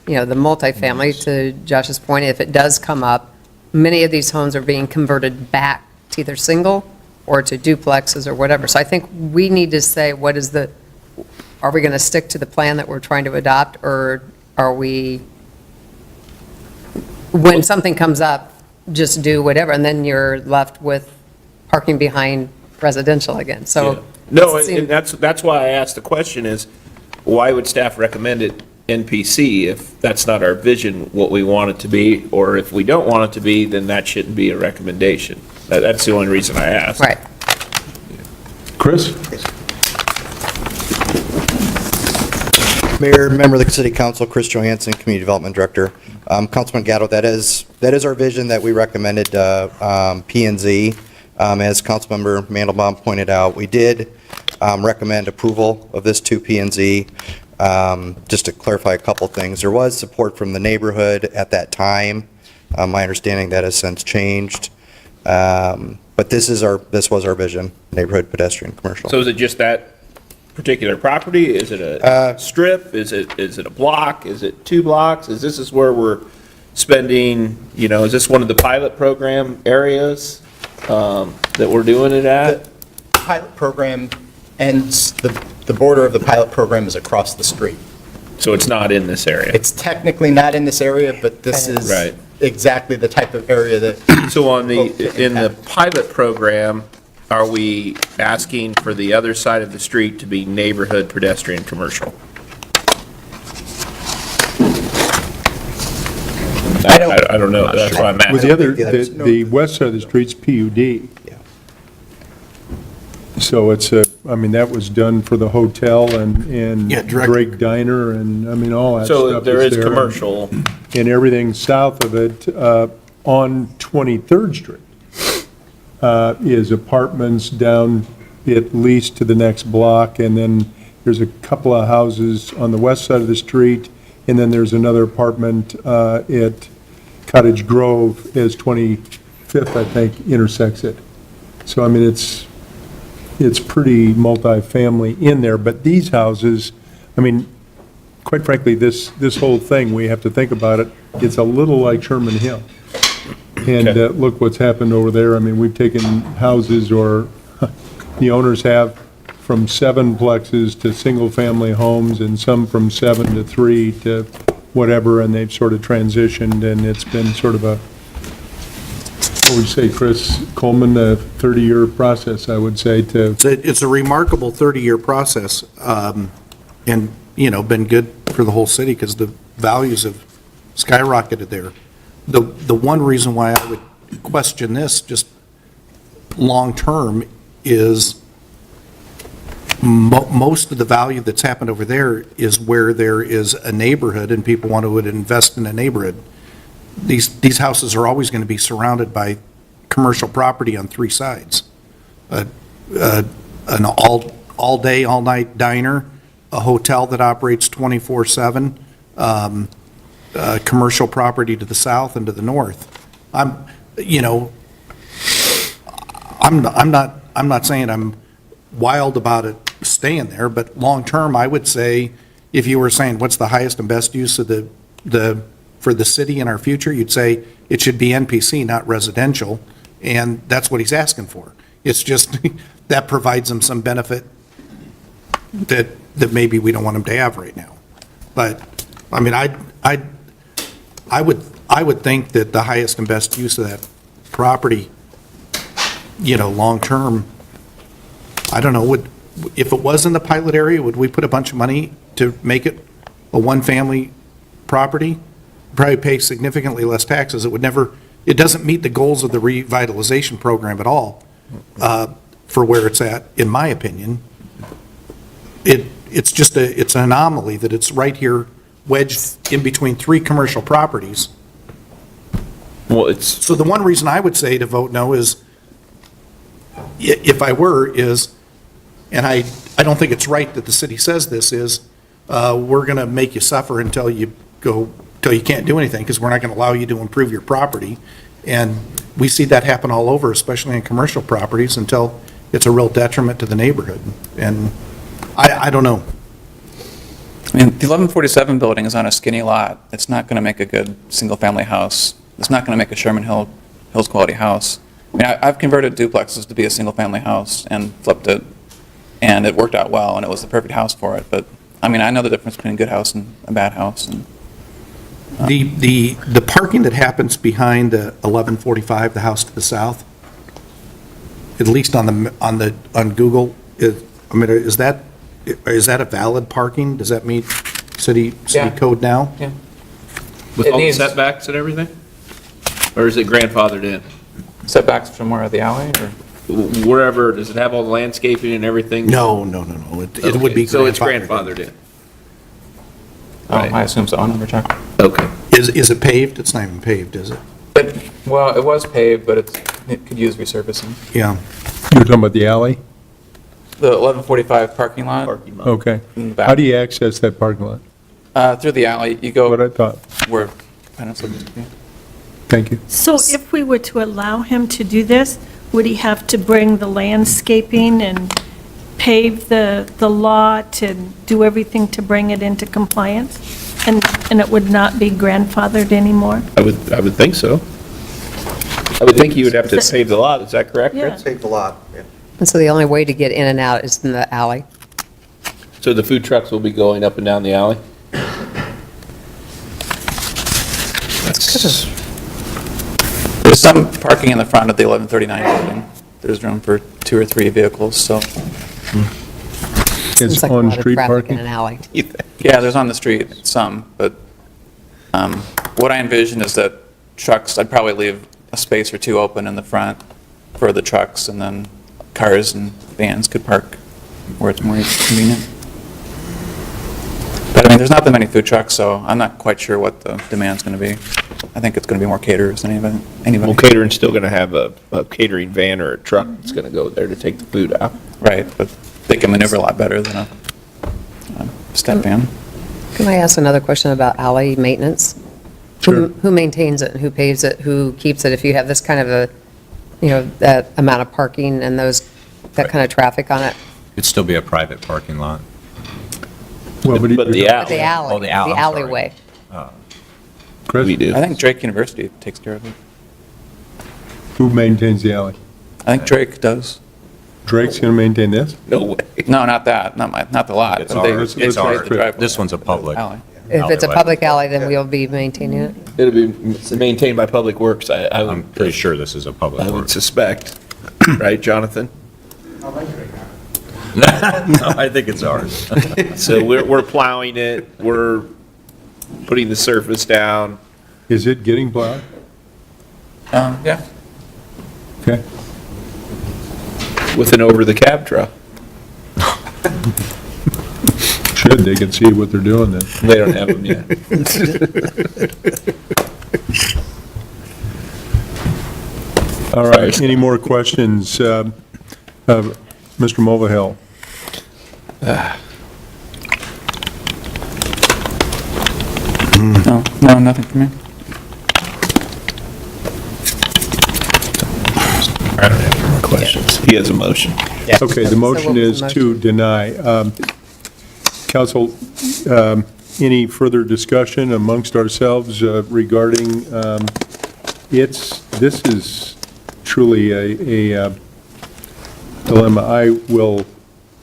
multifamily, to Josh's point, if it does come up, many of these homes are being converted back to either single or to duplexes or whatever. So I think we need to say, are we going to stick to the plan that we're trying to adopt, or are we, when something comes up, just do whatever, and then you're left with parking behind residential again, so. No, and that's why I asked the question is, why would staff recommend it NPC if that's not our vision, what we want it to be, or if we don't want it to be, then that shouldn't be a recommendation. That's the only reason I asked. Right. Chris? Mayor, member of the City Council, Chris Johansson, Community Development Director. Councilman Gatto, that is our vision that we recommended P&Z. As Councilmember Mandelbaum pointed out, we did recommend approval of this to P&Z. Just to clarify a couple things, there was support from the neighborhood at that time. My understanding that has since changed. But this was our vision, neighborhood pedestrian commercial. So is it just that particular property? Is it a strip? Is it a block? Is it 2 blocks? Is this where we're spending, is this one of the pilot program areas that we're doing it at? The pilot program ends, the border of the pilot program is across the street. So it's not in this area? It's technically not in this area, but this is Right. exactly the type of area that. So in the pilot program, are we asking for the other side of the street to be neighborhood pedestrian commercial? I don't know, that's why I'm With asking. the west side of the street's PUD. So it's that was done for the hotel and Drake Diner and, all that stuff. So there is there. commercial. And everything south of it, on 23rd Street, is apartments down at least to the next block, and then there's a couple of houses on the west side of the street, and then there's another apartment at Cottage Grove as 25th, I think, intersects it. So, it's pretty multifamily in there, but these houses, quite frankly, this whole thing, we have to think about it, it's a little like Sherman Hill. And look what's happened over there. We've taken houses, or the owners have, from 7 plexes to single-family homes, and some from 7 to 3 to whatever, and they've sort of transitioned, and it's been sort of a, what would you say, Chris Coleman, a 30-year process, I would say, to... It's a remarkable 30-year process, and, been good for the whole city, because the values have skyrocketed there. The one reason why I would question this, just long-term, is most of the value that's happened over there is where there is a neighborhood and people want to invest in a neighborhood. These houses are always going to be surrounded by commercial property on 3 sides. An all-day, all-night diner, a hotel that operates 24/7, commercial property to the south and to the north. I'm not saying I'm wild about it staying there, but long-term, I would say if you were saying, what's the highest and best use of for the city in our future, you'd say it should be NPC, not residential, and that's what he's asking for. It's just, that provides him some benefit that maybe we don't want him to have right now. But, I mean, I would think that the highest and best use of that property, long-term, I don't know, if it was in the pilot area, would we put a bunch of money to make it a one-family property? Probably pay significantly less taxes. It doesn't meet the goals of the revitalization program at all, for where it's at, in my opinion. It's just it's an anomaly that it's right here wedged in between 3 commercial properties. Well, So the one reason I would say to vote no is, if I were, and I don't think it's right that the city says this, is we're going to make you suffer until you can't do anything, because we're not going to allow you to improve your property. And we see that happen all over, especially in commercial properties, until it's a real detriment to the neighborhood. And I don't know. I mean, the 1147 building is on a skinny lot. It's not going to make a good single-family house. It's not going to make a Sherman Hills quality house. I mean, I've converted duplexes to be a single-family house and flipped it, and it worked out well, and it was the perfect house for it. But, I mean, I know the difference between a good house and a bad house. And The parking that happens behind the 1145, the house to the south, at least on Google, is that a valid parking? Does that meet city code now? Yeah. With all the setbacks and everything? Or is it grandfathered in? Setbacks from where, the alley, or? Wherever, does it have all the landscaping and everything? No. It would be grandfathered. So it's grandfathered in? Oh, I assume so, I'll never check. Okay. Is it paved? It's not even paved, is it? Well, it was paved, but it could use resurfacing. Yeah. You were talking about the alley? The 1145 parking lot? Okay. In the back. How do you access that parking lot? Through the alley, you go What I thought. where Peninsula used to be. Thank you. So if we were to allow him to do this, would he have to bring the landscaping and pave the lot and do everything to bring it into compliance? And it would not be grandfathered anymore? I would think so. I would think you would have to pave the lot, is that correct, Yeah. Chris? Save the lot, yeah. And so the only way to get in and out is in the alley? So the food trucks will be going up and down the alley? There's some parking in the front of the 1139 building. There's room for 2 or 3 vehicles, so. Hmm. Is Seems like a lot of on-street traffic parking? in an alley. Yeah, there's on the street, some, but what I envision is that trucks, I'd probably leave a space or 2 open in the front for the trucks, and then cars and vans could park where it's more convenient. But I mean, there's not that many food trucks, so I'm not quite sure what the demand's going to be. I think it's going to be more caterers than anybody. Well, catering's still going to have a catering van or a truck that's going to go there to take the food out. Right, but they can maneuver a lot better than a step van. Can I ask another question about alley maintenance? Sure. Who maintains it, and who paves it, who keeps it? If you have this kind of a, that amount of parking and that kind of traffic on it? It'd still be a private parking lot. Well, But the alley. The alley, Oh, the alley, the I'm sorry. alleyway. Chris, We do. I think Drake University takes care of it. who maintains the alley? I think Drake does. Drake's going to maintain this? No way. No, not that, not the lot. It's but they- ours. they It's create ours. the driveway. This one's a public. Alley. If it's a Alleyway. public alley, then we'll be maintaining it? It'll be maintained by Public Works, I'm pretty sure this is a public I would work. suspect. Right, Jonathan? No, I think it's ours. So we're plowing it, we're putting the surface down. Is it getting plowed? Yeah. Okay. With an over-the-cab truck. Should, they can see what they're doing then. They don't have them yet. All right, any more questions? Mr. Mulvihill? No, nothing for me. I don't have any more questions. He has a motion. Okay, the So what motion was is the to deny. Council, Any further discussion amongst ourselves regarding this is truly a dilemma.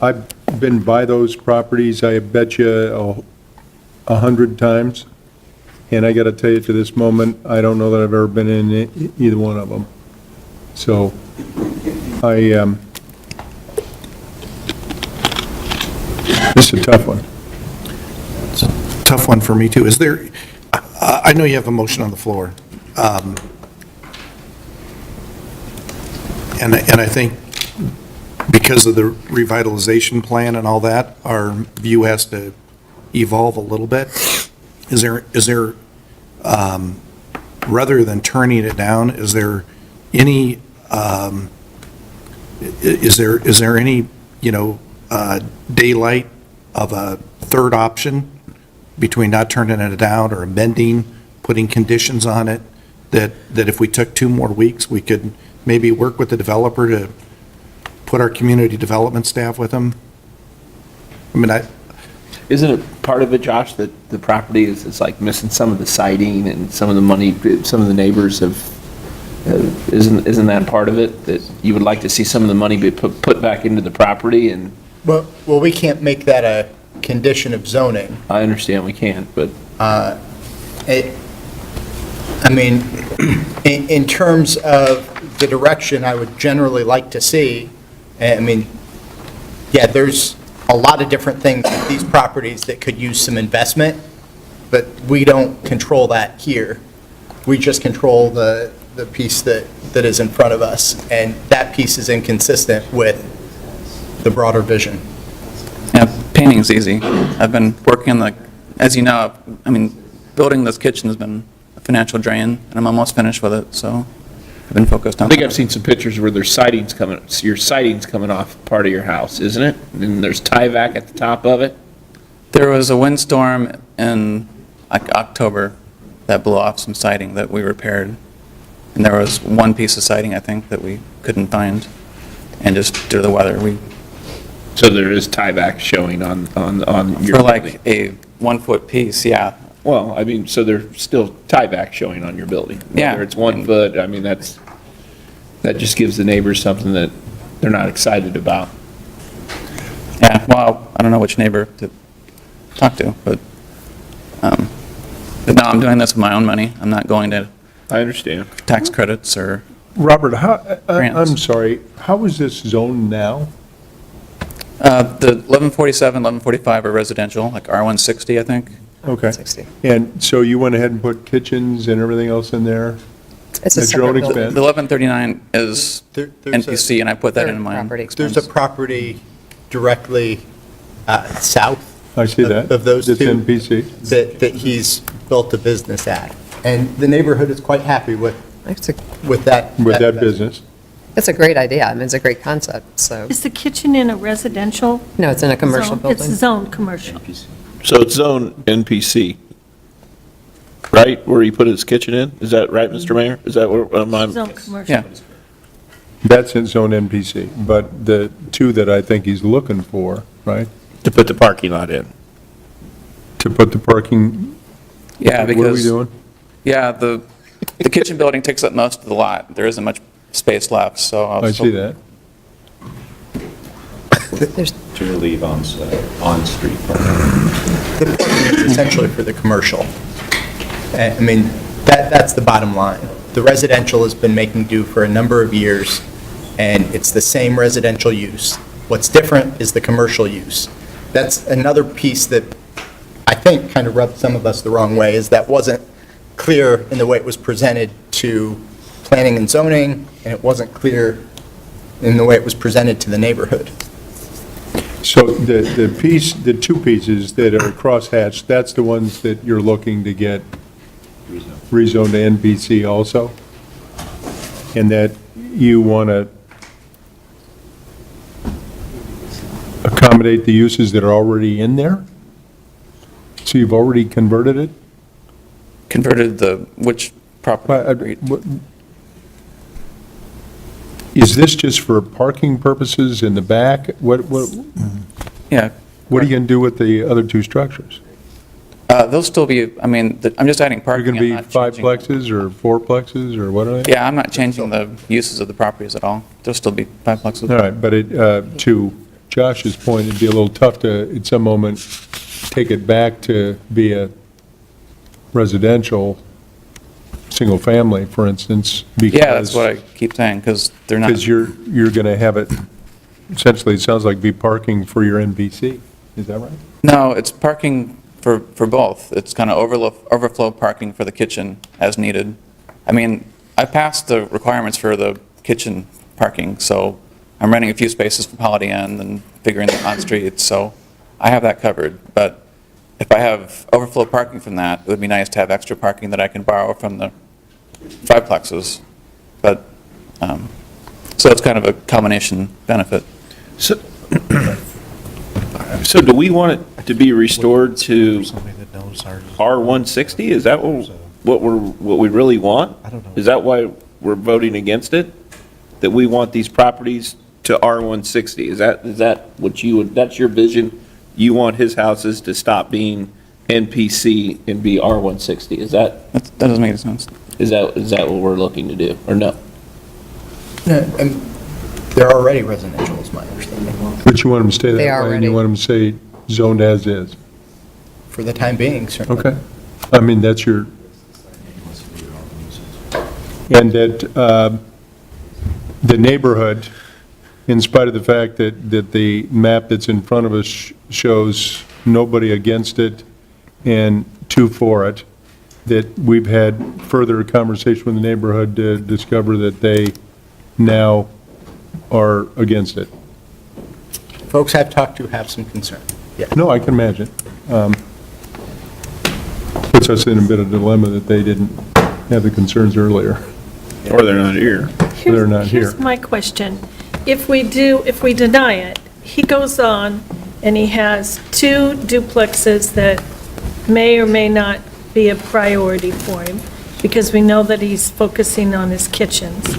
I've been by those properties, I bet you 100 times, and I got to tell you, to this moment, I don't know that I've ever been in either one of them. So this is a tough one. It's a tough one for me, too. Is there, I know you have a motion on the floor. And I think because of the revitalization plan and all that, our view has to evolve a little bit. Is there, rather than turning it down, is there any, is there any, daylight of a third option between not turning it down or amending, putting conditions on it, that if we took 2 more weeks, we could maybe work with the developer to put our community development staff with them? I mean, Isn't it part of it, Josh, that the property is like missing some of the siding and some of the money, some of the neighbors have, isn't that part of it? That you would like to see some of the money be put back into the property and? Well, we can't make that a condition of zoning. I understand we can't, but. In terms of the direction I would generally like to see, there's a lot of different things with these properties that could use some investment, but we don't control that here. We just control the piece that is in front of us, and that piece is inconsistent with the broader vision. Yeah, painting's easy. I've been working on as you know, building this kitchen has been a financial drain, and I'm almost finished with it, so I've been focused on I think I've seen some pictures where there's siding's coming off part of your house, isn't it? And there's tie-back at the top of it? There was a windstorm in October that blew off some siding that we repaired. And there was one piece of siding, I think, that we couldn't find. And just due to the weather, So there is tie-back showing on your for building? a 1-foot piece, yeah. Well, so there's still tie-back showing on your building? Yeah. Whether it's 1 foot, that just gives the neighbors something that they're not excited about. Yeah, well, I don't know which neighbor to talk to, but no, I'm doing this with my own money. I'm not going to I understand. tax credits or Robert, I'm grants. sorry, how is this zoned now? The 1147, 1145 are residential, like R160, I think. Okay. 60. And so you went ahead and put kitchens and everything else in there? It's a At your own separate building. expense? The 1139 is There's NPC, and I put that Their in my own property expense. There's a property directly south I see that. of those That's two NPC. that he's built a business at. And the neighborhood is quite happy with that. With that business. It's a great idea. It's a great concept, so. Is the kitchen in a residential? No, it's in a commercial zone? building. It's zoned commercial. So it's zone NPC, right, where he put his kitchen in? Is that right, Mr. Mayor? Is that where I'm? Zone commercial. Yeah. That's in zone NPC, but the two that I think he's looking for, right? To put the parking lot in. To put the parking, Yeah, what are we because, doing? yeah, the kitchen building takes up most of the lot. There isn't much space left, so I'll I see that. To relieve on-street parking. The parking is essentially for the commercial. That's the bottom line. The residential has been making do for a number of years, and it's the same residential use. What's different is the commercial use. That's another piece that I think kind of rubbed some of us the wrong way, is that wasn't clear in the way it was presented to planning and zoning, and it wasn't clear in the way it was presented to the neighborhood. So the two pieces that are crosshatched, that's the ones that you're looking to get rezoned to NPC also? And that you want to accommodate the uses that are already in there? So you've already converted it? Converted which property? Is this just for parking purposes in the back? Yeah. What are you going to do with the other two structures? They'll still be, I mean, I'm just adding Are parking. going to be I'm not changing- fiveplexes or fourplexes, or what are they? Yeah, I'm not changing the uses of the properties at all. There'll still be fiveplexes. All right, but to Josh's point, it'd be a little tough to, at some moment, take it back to be a residential, single-family, for instance, because... Yeah, that's what I keep saying, because they're not. Because you're going to have it, essentially, it sounds like be parking for your NBC. Is that right? No, it's parking for both. It's kind of overflow parking for the kitchen as needed. I mean, I passed the requirements for the kitchen parking, so I'm renting a few spaces from Holiday Inn and figuring the on-street, so I have that covered. But if I have overflow parking from that, it would be nice to have extra parking that I can borrow from the fiveplexes. But, so it's kind of a combination benefit. So do we want it to be restored to R160? Is that what we really want? Is that why we're voting against it? That we want these properties to R160? Is that what you would, that's your vision? You want his houses to stop being NPC and be R160? Is that? That doesn't make any sense. Is that what we're looking to do, or no? They're already residential, is my understanding. But you want them to stay They that are way, and you ready. want them to stay zoned as is? For the time being, certainly. Okay. I mean, that's your... And that the neighborhood, in spite of the fact that the map that's in front of us shows nobody against it and two for it, that we've had further conversation with the neighborhood to discover that they now are against it. Folks I've talked to have some concern. Yeah. No, I can imagine. Puts us in a bit of dilemma that they didn't have the concerns earlier. Or they're not here. They're not here. Here's my question. If we deny it, he goes on and he has 2 duplexes that may or may not be a priority for him, because we know that he's focusing on his kitchens.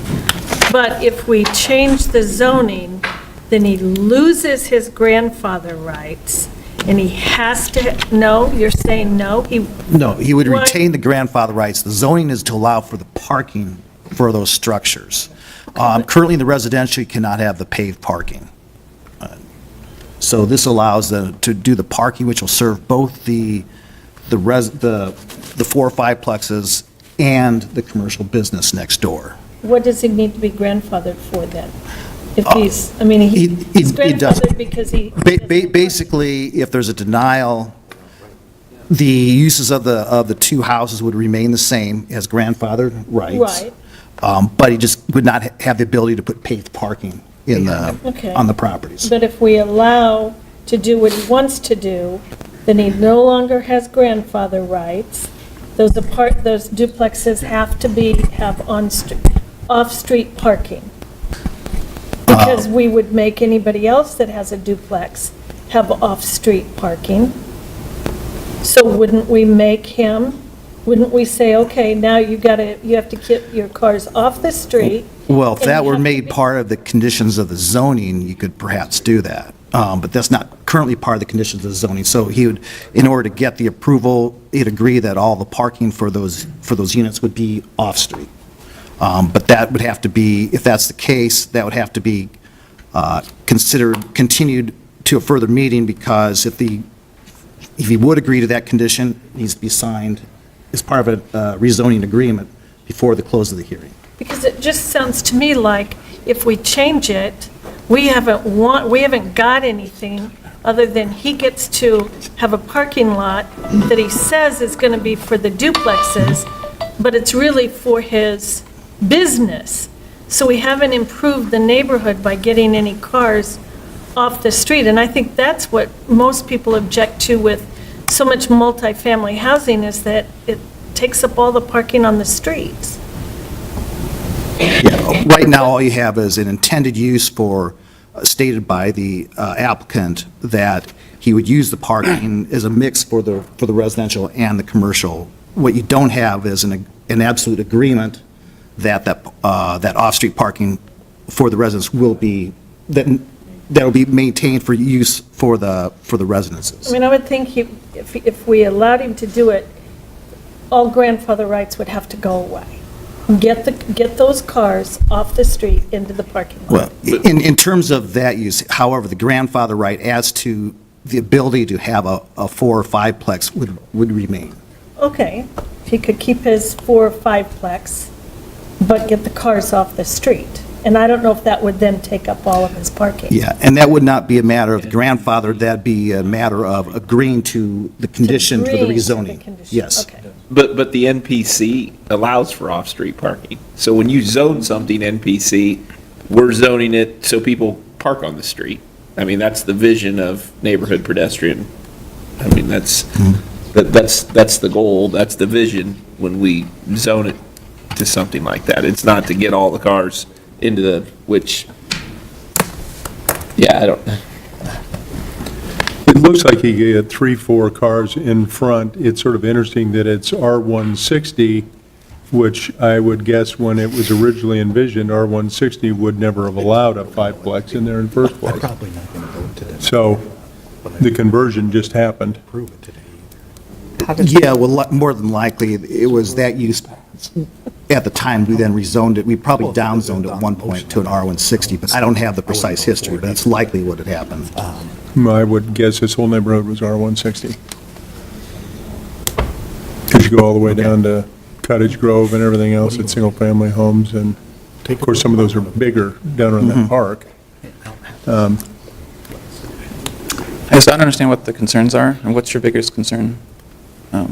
But if we change the zoning, then he loses his grandfather rights, and he has to, no, you're saying no? No, he would Why- retain the grandfather rights. The zoning is to allow for the parking for those structures. Currently, in the residential, you cannot have the paved parking. So this allows them to do the parking, which will serve both the 4 or 5-plexes and the commercial business next door. What does he need to be grandfathered for then? If he's, I mean, He he's doesn't. grandfathered because he... Basically, if there's a denial, the uses of the 2 houses would remain the same as grandfathered rights. Right. But he just would not have the ability to put paved parking in Okay. on the properties. But if we allow to do what he wants to do, then he no longer has grandfather rights. Those duplexes have to have off-street parking. Because we would make anybody else that has a duplex have off-street parking. So wouldn't we say, okay, now you have to get your cars off the street? Well, if and that you were have to made be- part of the conditions of the zoning, you could perhaps do that. But that's not currently part of the conditions of the zoning. So he would, in order to get the approval, he'd agree that all the parking for those units would be off-street. But that would have to be, if that's the case, that would have to be continued to a further meeting, because if he would agree to that condition, it needs to be signed as part of a rezoning agreement before the close of the hearing. Because it just sounds to me like if we change it, we haven't got anything other than he gets to have a parking lot that he says is going to be for the duplexes, but it's really for his business. So we haven't improved the neighborhood by getting any cars off the street. And I think that's what most people object to with so much multifamily housing, is that it takes up all the parking on the streets. Yeah, right now, all you have is an intended use stated by the applicant, that he would use the parking as a mix for the residential and the commercial. What you don't have is an absolute agreement that off-street parking for the residents will be, that that'll be maintained for use for the residences. I mean, I would think if we allowed him to do it, all grandfather rights would have to go away. Get those cars off the street into the parking lot. Well, in terms of that use, however, the grandfather right as to the ability to have a 4 or 5-plex would remain. Okay, if he could keep his 4 or 5-plex, but get the cars off the street. And I don't know if that would then take up all of his parking. Yeah, and that would not be a matter of the grandfather, that'd be a matter of agreeing to the condition for the Agreeing to the rezoning. condition, Yes. okay. But the NPC allows for off-street parking. So when you zone something NPC, we're zoning it so people park on the street. I mean, that's the vision of neighborhood pedestrian. I mean, that's the goal, that's the vision when we zone it to something like that. It's not to get all the cars into the, which, yeah, I don't, It looks like he had 3, 4 cars in front. It's sort of interesting that it's R160, which I would guess when it was originally envisioned, R160 would never have allowed a 5-plex in there in the first place. Probably not going to vote today. So the conversion just happened. Prove it today. Yeah, well, more than likely, it was that use, at the time, we then rezoned it, we probably downzoned at one point to an R160, but I don't have the precise history, but that's likely what had happened. I would guess this whole neighborhood was R160. Because you go all the way down to Cottage Grove and everything else, it's single-family homes, and of course, some of those are bigger down around that park. I guess I don't understand what the concerns are, and what's your biggest concern? I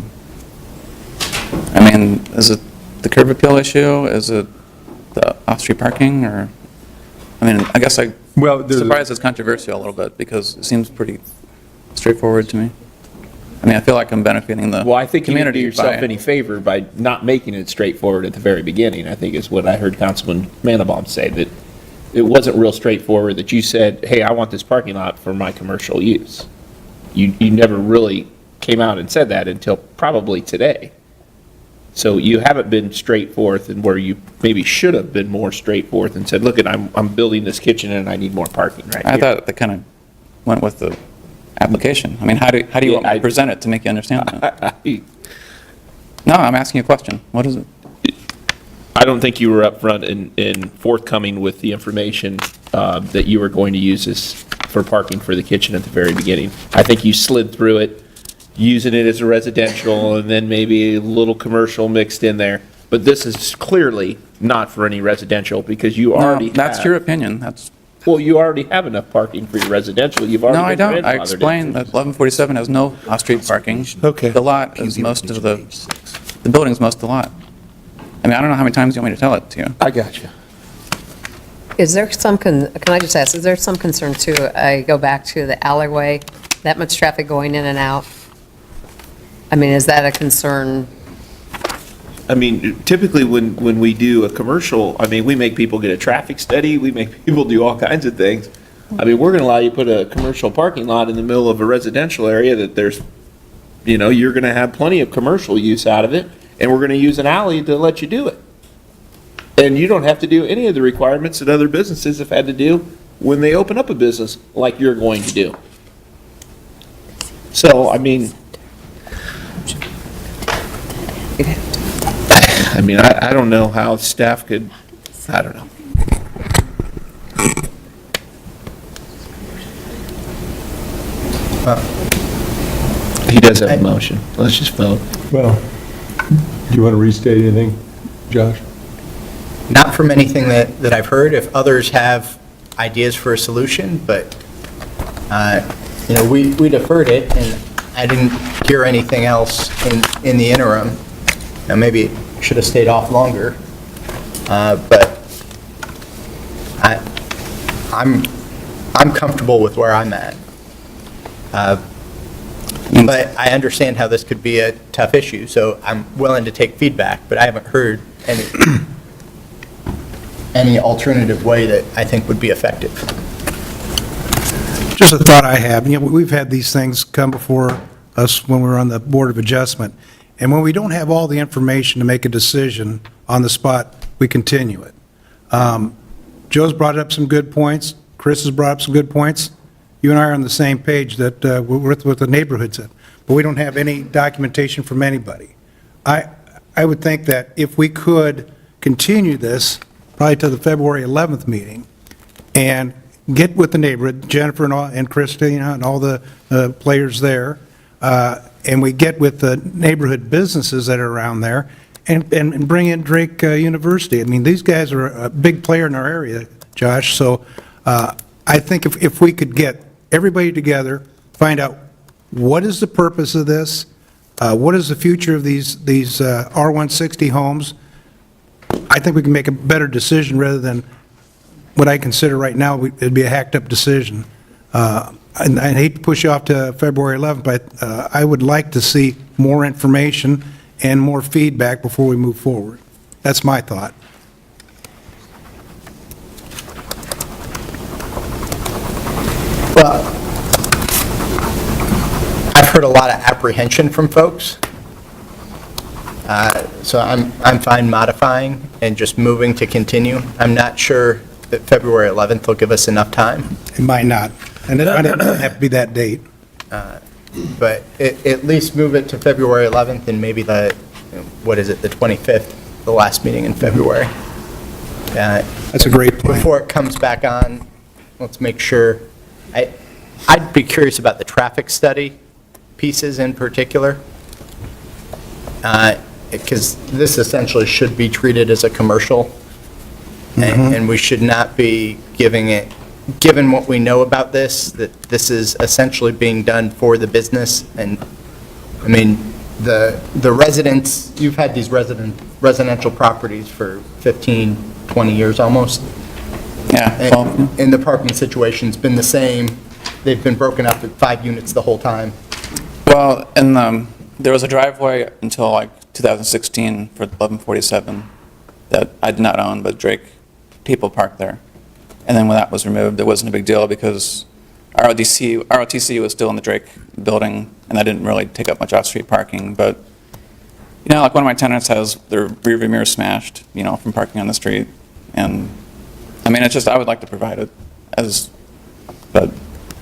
mean, is it the curb appeal issue? Is it the off-street parking, or, I mean, I guess I'm surprised it's controversial a little bit, because it seems pretty straightforward to me. I mean, I feel like I'm benefiting the community. well, I think you didn't do yourself by- any favor by not making it straightforward at the very beginning, I think is what I heard Councilman Mandelbaum say, that it wasn't real straightforward, that you said, hey, I want this parking lot for my commercial use. You never really came out and said that until probably today. So you haven't been straightforward, and where you maybe should have been more straightforward and said, look, I'm building this kitchen and I need more parking right I here. thought that kind of went with the application. I mean, how do you want me to present it to make you understand that? No, I'm asking you a question. What is it? I don't think you were upfront and forthcoming with the information that you were going to use this for parking for the kitchen at the very beginning. I think you slid through it, using it as a residential and then maybe a little commercial mixed in there. But this is clearly not for any residential, because you already have. That's your opinion. That's. Well, you already have enough parking for your residential. You've already. No, I don't. I grandfathered explained that 1147 has no off-street parking. Okay. The lot is most of the building's most of the lot. I mean, I don't know how many times you want me to tell it to you. I got you. Is there some, can I just ask, is there some concern too, I go back to the alleyway, that much traffic going in and out? I mean, is that a concern? I mean, typically when we do a commercial, I mean, we make people get a traffic study, we make people do all kinds of things. I mean, we're going to allow you to put a commercial parking lot in the middle of a residential area that there's, you're going to have plenty of commercial use out of it, and we're going to use an alley to let you do it. And you don't have to do any of the requirements that other businesses have had to do when they open up a business like you're going to do. So, I mean, I don't know how staff could, I don't know. He does have a motion. Let's just vote. Well, do you want to restate anything, Josh? Not from anything that I've heard. If others have ideas for a solution, but, we deferred it, and I didn't hear anything else in the interim. Now, maybe it should have stayed off longer, but I'm comfortable with where I'm at. But I understand how this could be a tough issue, so I'm willing to take feedback, but I haven't heard any alternative way that I think would be effective. Just a thought I have, we've had these things come before us when we were on the Board of Adjustment, and when we don't have all the information to make a decision on the spot, we continue it. Joe's brought up some good points. Chris has brought up some good points. You and I are on the same page that with what the neighborhood said, but we don't have any documentation from anybody. I would think that if we could continue this, probably to the February 11th meeting, and get with the neighborhood, Jennifer and Christina and all the players there, and we get with the neighborhood businesses that are around there, and bring in Drake University. I mean, these guys are a big player in our area, Josh, so I think if we could get everybody together, find out what is the purpose of this, what is the future of these R160 homes, I think we can make a better decision rather than what I consider right now, it'd be a hacked-up decision. And I hate to push you off to February 11th, but I would like to see more information and more feedback before we move forward. That's my thought. Well, I've heard a lot of apprehension from folks. So I'm fine modifying and just moving to continue. I'm not sure that February 11th will give us enough time. It might not, and it might not have to be that date. But at least move it to February 11th and maybe the 25th, the last meeting in February. That's a great plan. Before it comes back on, let's make sure. I'd be curious about the traffic study pieces in particular, because this essentially should be treated as a commercial, and we should not be giving it, given what we know about this, that this is essentially being done for the business. And, I mean, the residents, you've had these residential properties for 15, 20 years almost. Yeah. And the parking situation's been the same. They've been broken up at 5 units the whole time. Well, and there was a driveway until like 2016 for 1147 that I did not own, but Drake people parked there. And then when that was removed, it wasn't a big deal because ROTC was still in the Drake building, and that didn't really take up much off-street parking. But, you know, like one of my tenants has their rearview mirror smashed, you know, from parking on the street. And, I mean, it's just, I would like to provide it as, but,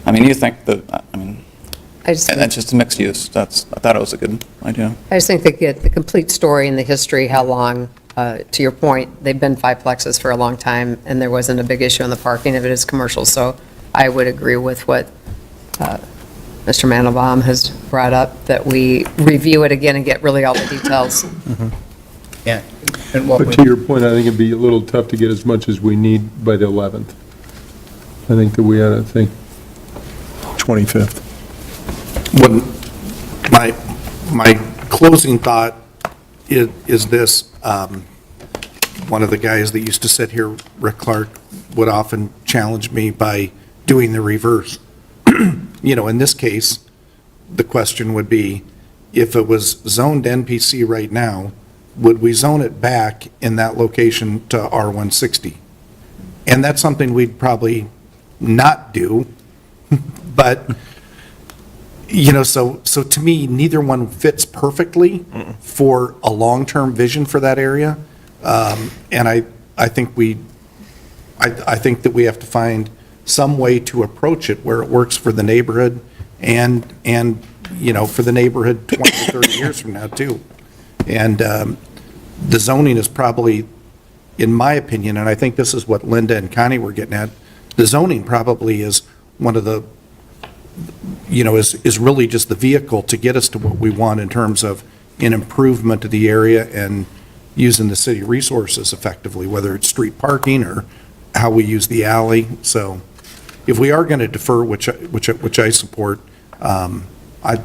I mean, you think that, I mean, and that's just a mixed use. I thought it was a good idea. I just think they get the complete story and the history, how long, to your point, they've been fiveplexes for a long time, and there wasn't a big issue on the parking if it is commercial. So I would agree with what Mr. Mandelbaum has brought up, that we review it again and get really all the details. Yeah. But to your point, I think it'd be a little tough to get as much as we need by the 11th. I think that we ought to think 25th. My closing thought is this. One of the guys that used to sit here, Rick Clark, would often challenge me by doing the reverse. You know, in this case, the question would be, if it was zoned NPC right now, would we zone it back in that location to R160? And that's something we'd probably not do, but, you know, so to me, neither one fits perfectly for a long-term vision for that area. And I think that we have to find some way to approach it where it works for the neighborhood and you know, for the neighborhood 20 to 30 years from now, too. And the zoning is probably, in my opinion, and I think this is what Linda and Connie were getting at, the zoning probably is one of the, you know, is really just the vehicle to get us to what we want in terms of an improvement to the area and using the city resources effectively, whether it's street parking or how we use the alley. So if we are going to defer, which I support, I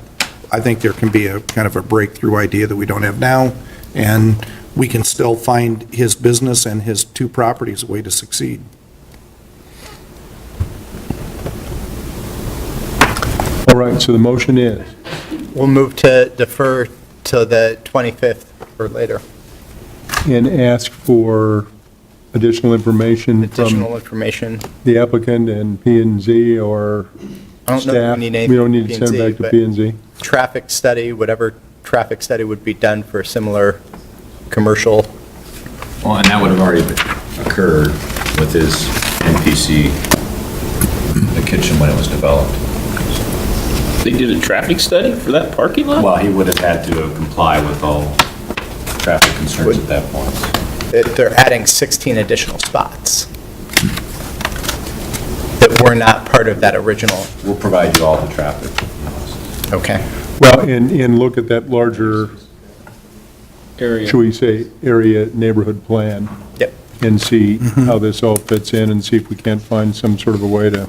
think there can be a kind of a breakthrough idea that we don't have now, and we can still find his business and his 2 properties a way to succeed. All right, so the motion is? We'll move to defer to the 25th or later. And ask for additional information Additional from information. the applicant and P&Z or I don't know if staff? we need anything We don't need to from send it back to but P&Z? Traffic study, whatever traffic study would be done for a similar commercial. Well, and that would have already occurred with his NPC kitchen when it was developed. They did a traffic study for that parking lot? Well, he would have had to comply with all traffic concerns at that point. They're adding 16 additional spots that were not part of that original. We'll provide you all the traffic. Okay. Well, and look at that larger, Area. should we say, area neighborhood plan, Yep. and see how this all fits in, and see if we can't find some sort of a way to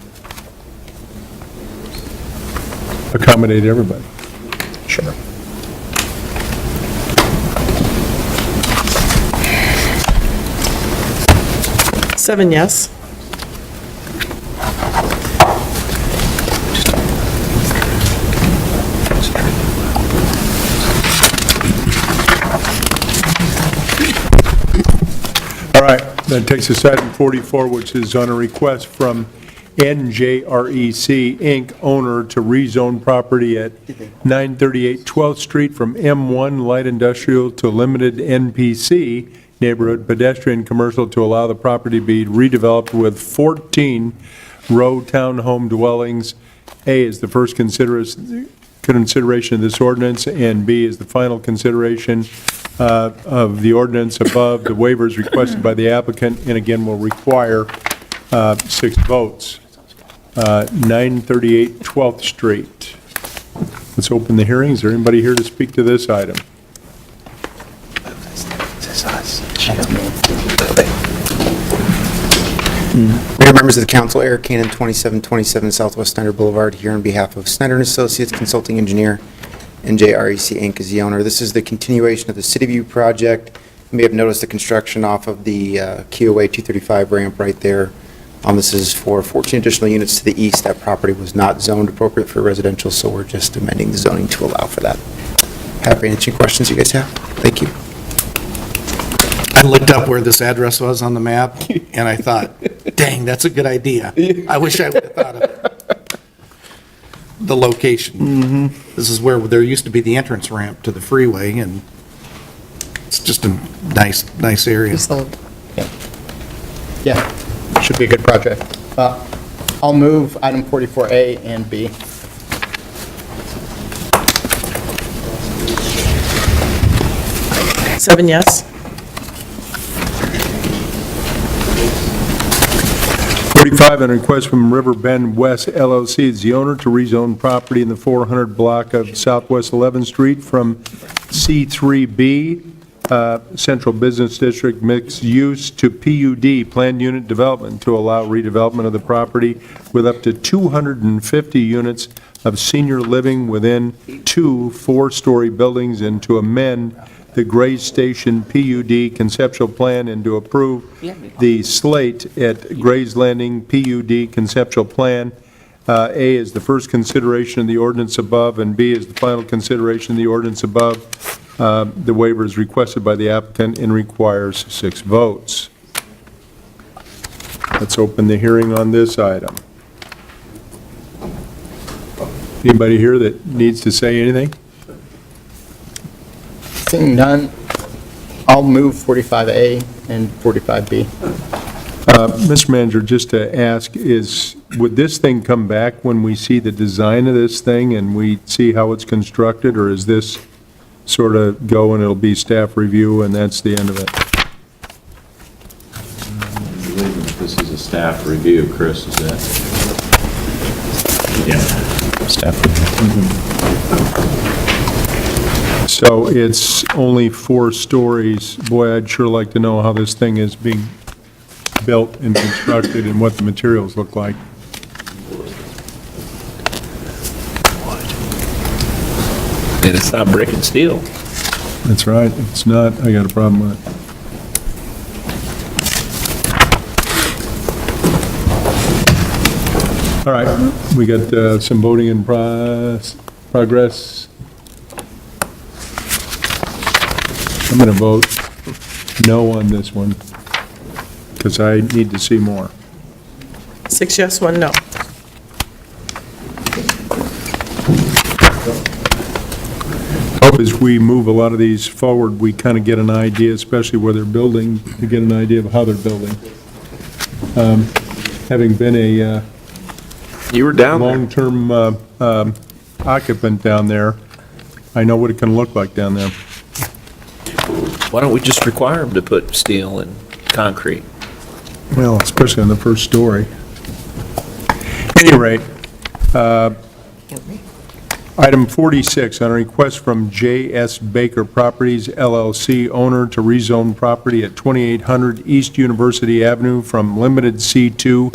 accommodate everybody. Sure. Seven yes. All right, that takes us to item 44, which is on a request from NJREC, Inc., owner to rezone property at 938 12th Street from M1 Light Industrial to Limited NPC Neighborhood Pedestrian Commercial to allow the property to be redeveloped with 14 row townhome dwellings. A is the first consideration of this ordinance, and B is the final consideration of the ordinance above. The waivers requested by the applicant, and again, will require 6 votes. 938 12th Street. Let's open the hearing. Is there anybody here to speak to this item? Mayor, members of the council, Eric Cannon, 2727 Southwest Snyder Boulevard, here on behalf of Snyder and Associates Consulting Engineer, and JREC Inc. is the owner. This is the continuation of the City View project. You may have noticed the construction off of the KOA 235 ramp right there. This is for 14 additional units to the east. That property was not zoned appropriate for residential, so we're just amending the zoning to allow for that. Happy to answer any questions you guys have. Thank you. I looked up where this address was on the map, and I thought, dang, that's a good idea. I wish I would have thought of the location. This is where there used to be the entrance ramp to the freeway, and it's just a nice area. Yeah, should be a good project. I'll move item 44A and B. Seven yes. 45, on a request from River Bend West LLC, is the owner to rezone property in the 400 block of Southwest 11th Street from C3B, Central Business District Mixed Use, to PUD, Planned Unit Development, to allow redevelopment of the property with up to 250 units of senior living within 2 4-story buildings, and to amend the Grays Station PUD conceptual plan and to approve the slate at Grays Landing PUD conceptual plan. A is the first consideration of the ordinance above, and B is the final consideration of the ordinance above. The waiver is requested by the applicant and requires 6 votes. Let's open the hearing on this item. Anybody here that needs to say anything? Seeing none, I'll move 45A and 45B. Mr. Manager, just to ask, would this thing come back when we see the design of this thing and we see how it's constructed, or is this sort of go and it'll be staff review and that's the end of it? I believe this is a staff review, Chris, is that? Yeah, staff review. So it's only 4 stories. Boy, I'd sure like to know how this thing is being built and constructed and what the materials look like. And it's not brick and steel. That's right. If it's not, I got a problem with it. All right, we got some voting in progress. I'm going to vote no on this one, because I need to see more. 6 yes, 1 no. Hope as we move a lot of these forward, we kind of get an idea, especially where they're building, to get an idea of how they're building. Having been a You were down there. long-term occupant down there, I know what it can look like down there. Why don't we just require them to put steel and concrete? Well, especially on the first story. Any rate, item 46, on a request from J.S. Baker Properties LLC, owner to rezone property at 2800 East University Avenue from limited C2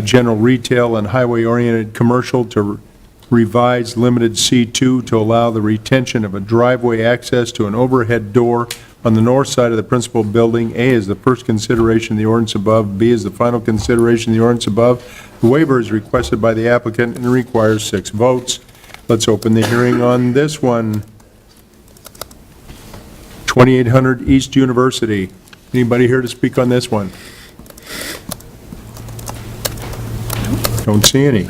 general retail and highway-oriented commercial to revised limited C2 to allow the retention of a driveway access to an overhead door on the north side of the principal building. A is the first consideration of the ordinance above. B is the final consideration of the ordinance above. The waiver is requested by the applicant and requires 6 votes. Let's open the hearing on this one. 2800 East University. Anybody here to speak on this one? Don't see any.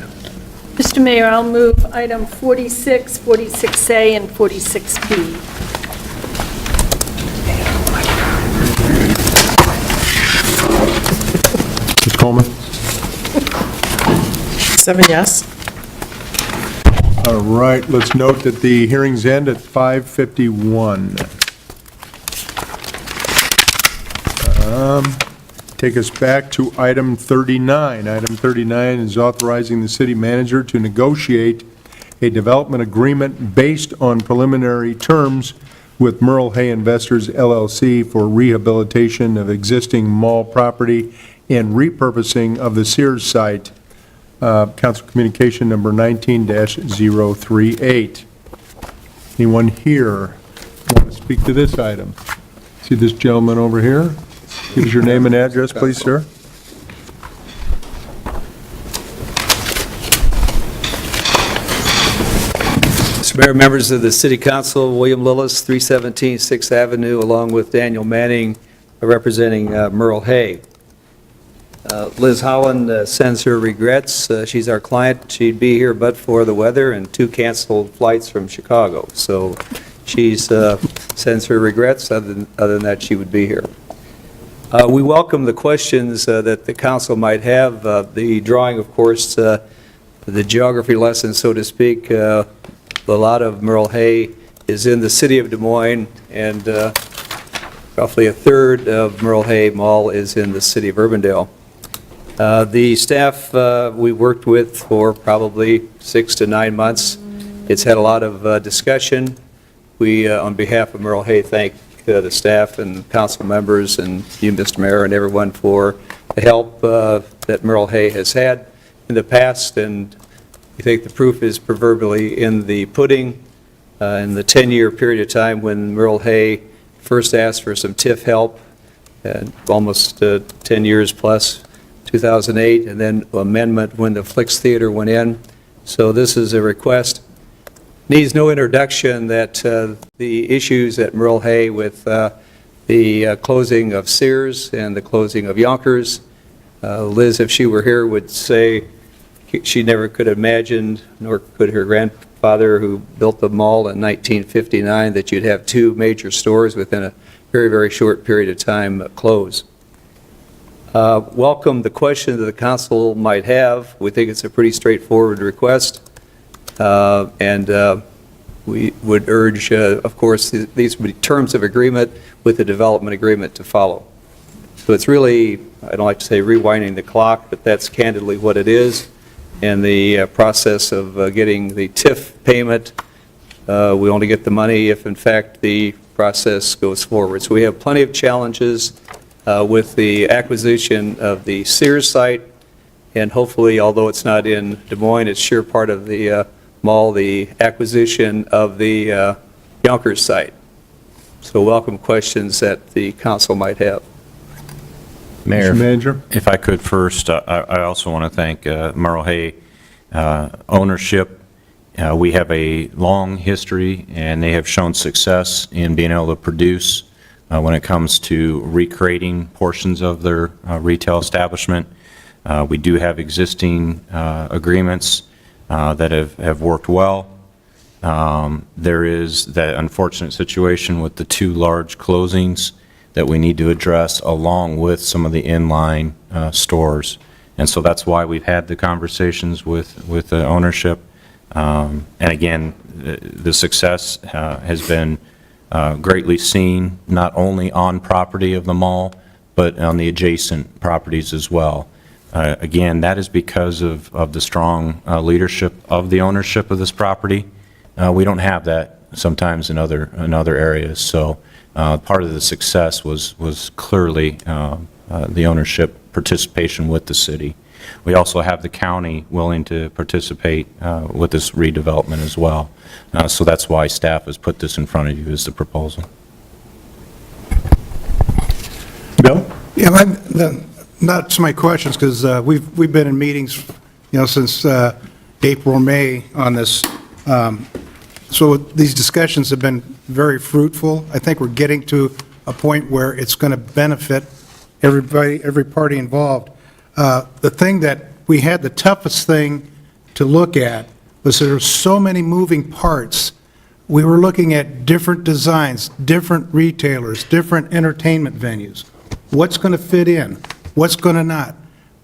Mr. Mayor, I'll move item 46, 46A, and 46B. Ms. Coleman? 7 yes. All right, let's note that the hearings end at 5:51. Take us back to item 39. Item 39 is authorizing the city manager to negotiate a development agreement based on preliminary terms with Merle Hay Investors LLC for rehabilitation of existing mall property and repurposing of the Sears site. Council Communication number 19-038. Anyone here want to speak to this item? See this gentleman over here? Give us your name and address, please, sir. Mr. Mayor, members of the City Council, William Lillis, 317 6th Avenue, along with Daniel Manning, representing Merle Hay. Liz Holland sends her regrets. She's our client. She'd be here but for the weather and 2 canceled flights from Chicago. So she sends her regrets. Other than that, she would be here. We welcome the questions that the council might have. The drawing, of course, the geography lesson, so to speak, a lot of Merle Hay is in the city of Des Moines, and roughly a third of Merle Hay Mall is in the city of Urbandale. The staff we worked with for probably 6 to 9 months. It's had a lot of discussion. We, on behalf of Merle Hay, thank the staff and council members and you, Mr. Mayor, and everyone for the help that Merle Hay has had in the past, and we think the proof is proverbially in the pudding. In the 10-year period of time when Merle Hay first asked for some TIF help, almost 10 years plus, 2008, and then amendment when the Flicks Theater went in. So this is a request. Needs no introduction that the issues at Merle Hay with the closing of Sears and the closing of Yonkers, Liz, if she were here, would say she never could have imagined, nor could her grandfather who built the mall in 1959, that you'd have 2 major stores within a very, very short period of time close. Welcome the question that the council might have. We think it's a pretty straightforward request. And we would urge, of course, these would be terms of agreement with the development agreement to follow. So it's really, I don't like to say rewinding the clock, but that's candidly what it is. And the process of getting the TIF payment, we only get the money if, in fact, the process goes forward. So we have plenty of challenges with the acquisition of the Sears site, and hopefully, although it's not in Des Moines, it's sure part of the mall, the acquisition of the Yonkers site. So welcome questions that the council might have. Mayor, Mr. Manager? if I could first, I also want to thank Merle Hay ownership. We have a long history, and they have shown success in being able to produce when it comes to recreating portions of their retail establishment. We do have existing agreements that have worked well. There is that unfortunate situation with the 2 large closings that we need to address, along with some of the inline stores. And so that's why we've had the conversations with the ownership. And again, the success has been greatly seen, not only on property of the mall, but on the adjacent properties as well. Again, that is because of the strong leadership of the ownership of this property. We don't have that sometimes in other areas. So part of the success was clearly the ownership participation with the city. We also have the county willing to participate with this redevelopment as well. So that's why staff has put this in front of you as the proposal. Bill? Yeah, not to my questions, because we've been in meetings, since April or May on this. So these discussions have been very fruitful. I think we're getting to a point where it's going to benefit everybody, every party involved. The thing that we had, the toughest thing to look at was there were so many moving parts. We were looking at different designs, different retailers, different entertainment venues. What's going to fit in? What's going to not?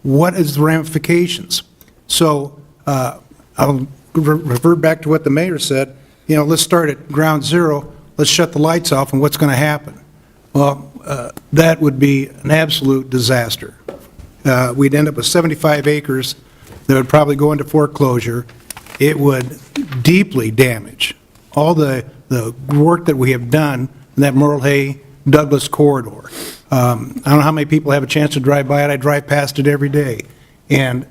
What is the ramifications? So I'll revert back to what the mayor said. Let's start at ground zero. Let's shut the lights off, and what's going to happen? Well, that would be an absolute disaster. We'd end up with 75 acres that would probably go into foreclosure. It would deeply damage all the work that we have done in that Merle Hay Douglas corridor. I don't know how many people have a chance to drive by it. I drive past it every day. And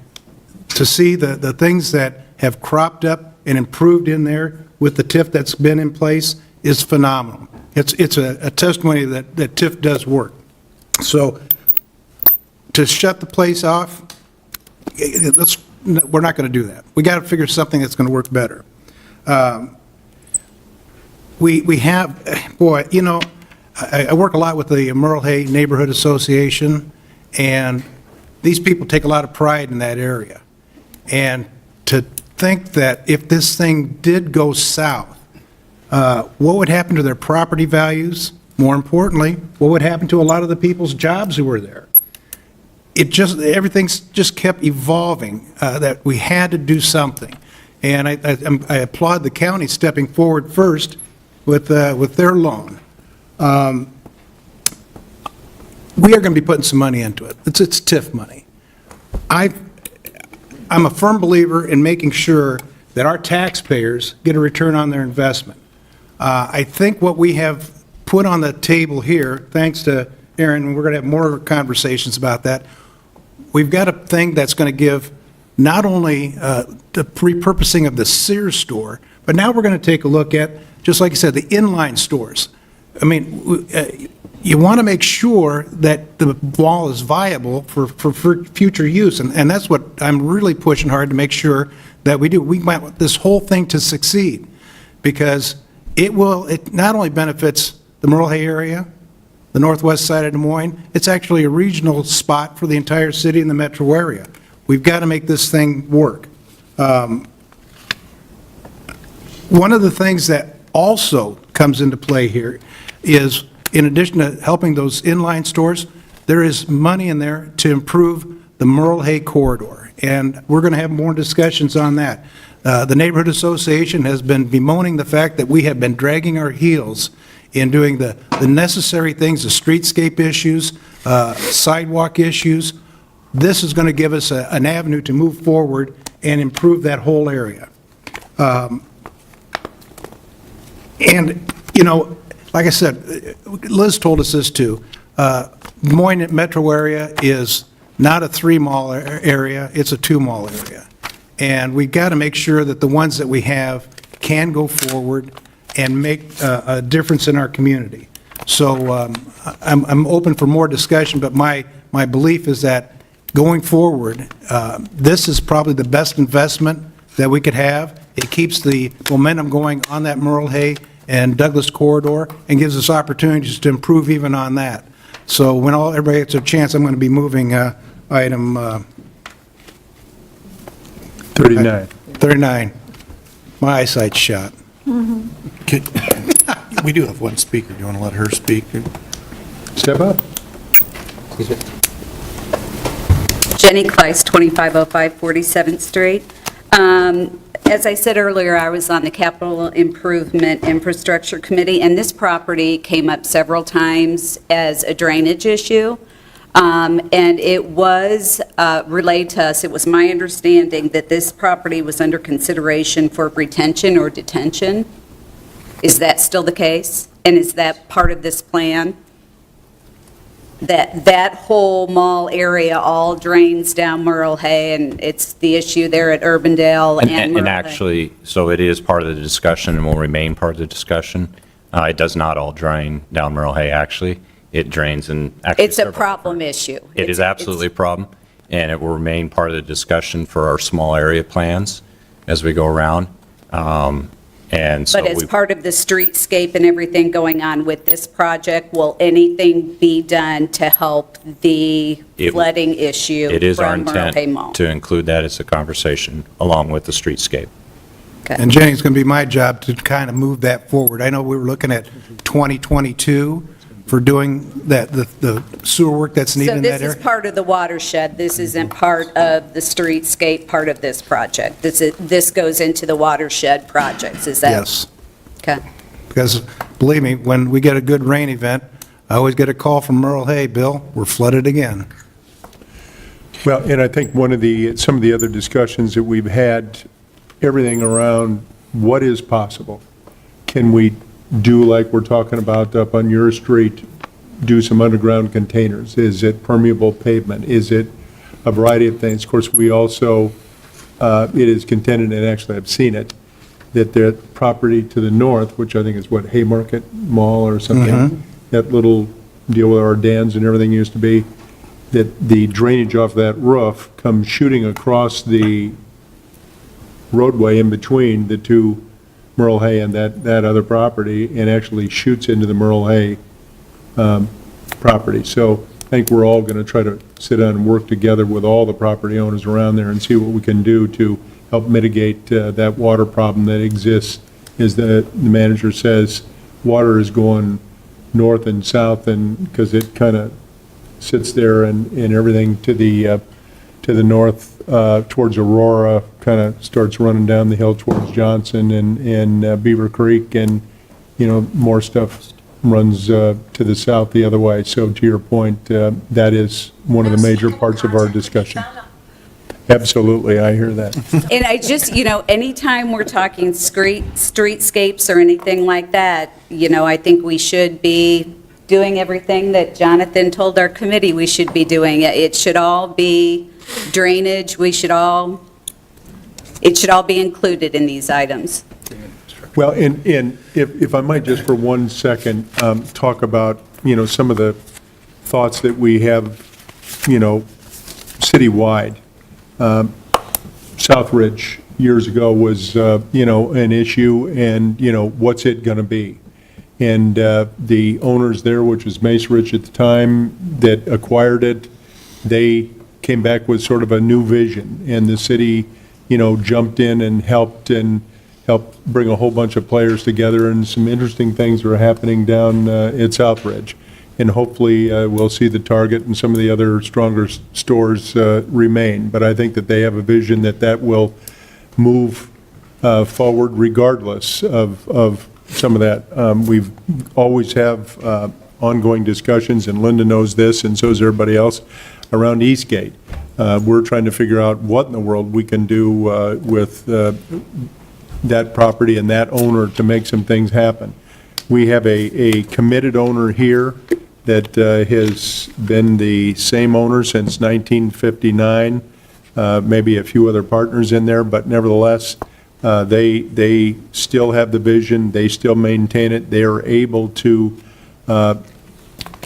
to see the things that have cropped up and improved in there with the TIF that's been in place is phenomenal. It's a testimony that TIF does work. So to shut the place off, we're not going to do that. We got to figure something that's going to work better. We have, boy, I work a lot with the Merle Hay Neighborhood Association, and these people take a lot of pride in that area. And to think that if this thing did go south, what would happen to their property values? More importantly, what would happen to a lot of the people's jobs who were there? Everything's just kept evolving, that we had to do something. And I applaud the county stepping forward first with their loan. We are going to be putting some money into it. It's TIF money. I'm a firm believer in making sure that our taxpayers get a return on their investment. I think what we have put on the table here, thanks to Aaron, and we're going to have more conversations about that, we've got a thing that's going to give not only the repurposing of the Sears store, but now we're going to take a look at, just like you said, the inline stores. I mean, you want to make sure that the mall is viable for future use, and that's what I'm really pushing hard to make sure that we do. We want this whole thing to succeed, because it not only benefits the Merle Hay area, the northwest side of Des Moines, it's actually a regional spot for the entire city and the metro area. We've got to make this thing work. One of the things that also comes into play here is, in addition to helping those inline stores, there is money in there to improve the Merle Hay corridor, and we're going to have more discussions on that. The Neighborhood Association has been bemoaning the fact that we have been dragging our heels in doing the necessary things, the streetscape issues, sidewalk issues. This is going to give us an avenue to move forward and improve that whole area. And, like I said, Liz told us this too. Des Moines metro area is not a 3-mall area, it's a 2-mall area. And we've got to make sure that the ones that we have can go forward and make a difference in our community. So I'm open for more discussion, but my belief is that going forward, this is probably the best investment that we could have. It keeps the momentum going on that Merle Hay and Douglas corridor and gives us opportunities to improve even on that. So when everybody gets a chance, I'm going to be moving item 39. 39. My eyesight's shot. We do have one speaker. Do you want to let her speak? Step up. Jenny Kleiss, 2505 47th Street. As I said earlier, I was on the Capital Improvement Infrastructure Committee, and this property came up several times as a drainage issue. And it was relayed to us, it was my understanding that this property was under consideration for retention or detention. Is that still the case? And is that part of this plan? That whole mall area all drains down Merle Hay, and it's the issue there at Urbandale and Merle And Hay. actually, so it is part of the discussion and will remain part of the discussion. It does not all drain down Merle Hay, actually. It drains in actually It's a several- problem issue. It is absolutely a problem, and it will remain part of the discussion for our small area plans as we go around. And so But as we, part of the streetscape and everything going on with this project, will anything be done to help the It- flooding issue it is our from Merle Hay Mall? intent to include that as a conversation along with the streetscape. And Jenny, it's going to be my job to kind of move that forward. I know we were looking at 2022 for doing the sewer work that's needed So in that this area. is part of the watershed, this isn't part of the streetscape part of this project? This goes into the watershed projects, is that? Yes. Okay. Because, believe me, when we get a good rain event, I always get a call from Merle, hey, Bill, we're flooded again. Well, and I think some of the other discussions that we've had, everything around what is possible. Can we do like we're talking about up on your street, do some underground containers? Is it permeable pavement? Is it a variety of things? Of course, we also, it is contended, and actually I've seen it, that the property to the north, which I think is what, Haymarket Mall or something, that little deal with our dams and everything used to be, that the drainage off that roof comes shooting across the roadway in between the two Merle Hay and that other property, and actually shoots into the Merle Hay property. So I think we're all going to try to sit down and work together with all the property owners around there and see what we can do to help mitigate that water problem that exists. As the manager says, water is going north and south, and because it kind of sits there and everything to the north towards Aurora kind of starts running down the hill towards Johnson and Beaver Creek, and, more stuff runs to the south the other way. So to your point, that is one of the major parts of our discussion. Absolutely, I hear that. And I just, anytime we're talking streetscapes or anything like that, I think we should be doing everything that Jonathan told our committee we should be doing. It should all be drainage, it should all be included in these items. Well, and if I might just for 1 second, talk about, some of the thoughts that we have, citywide. Southridge years ago was, an issue, and, what's it going to be? And the owners there, which was Macerich at the time, that acquired it, they came back with sort of a new vision, and the city, jumped in and helped bring a whole bunch of players together, and some interesting things are happening down at Southridge. And hopefully, we'll see the Target and some of the other stronger stores remain. But I think that they have a vision that will move forward regardless of some of that. We've always have ongoing discussions, and Linda knows this, and so does everybody else, around Eastgate. We're trying to figure out what in the world we can do with that property and that owner to make some things happen. We have a committed owner here that has been the same owner since 1959, maybe a few other partners in there, but nevertheless, they still have the vision, they still maintain it, they are able to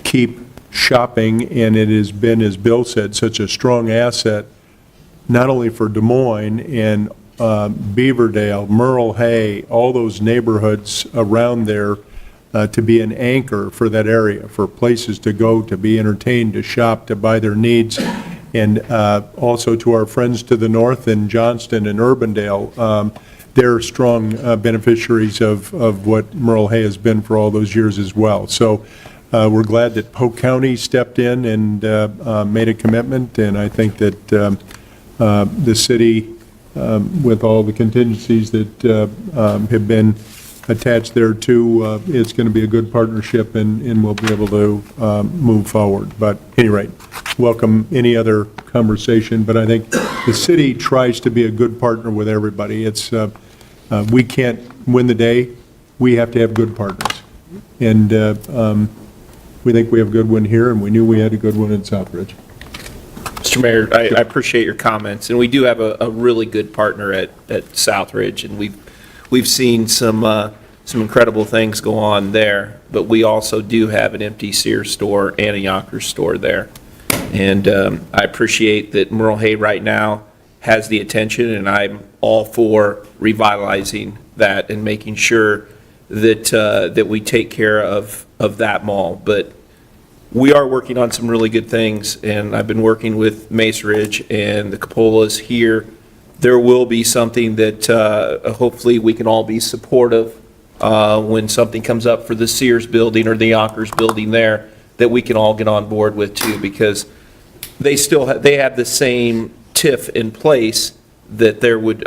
keep shopping, and it has been, as Bill said, such a strong asset, not only for Des Moines and Beaverdale, Merle Hay, all those neighborhoods around there, to be an anchor for that area, for places to go, to be entertained, to shop, to buy their needs, and also to our friends to the north in Johnston and Urbandale. They're strong beneficiaries of what Merle Hay has been for all those years as well. So We're glad that Polk County stepped in and made a commitment, and I think that the city, with all the contingencies that have been attached there too, it's going to be a good partnership, and we'll be able to move forward. But at any rate, welcome any other conversation, but I think the city tries to be a good partner with everybody. It's, we can't win the day, we have to have good partners. And we think we have a good one here, and we knew we had a good one in Southridge. Mr. Mayor, I appreciate your comments, and we do have a really good partner at Southridge, and we've seen some incredible things go on there, but we also do have an empty Sears store and a Yonkers store there. And I appreciate that Merle Hay right now has the attention, and I'm all for revitalizing that and making sure that we take care of that mall. But we are working on some really good things, and I've been working with Mace Ridge and the Capolas here. There will be something that hopefully we can all be supportive when something comes up for the Sears building or the Yonkers building there, that we can all get on board with too, because they have the same TIF in place, that there would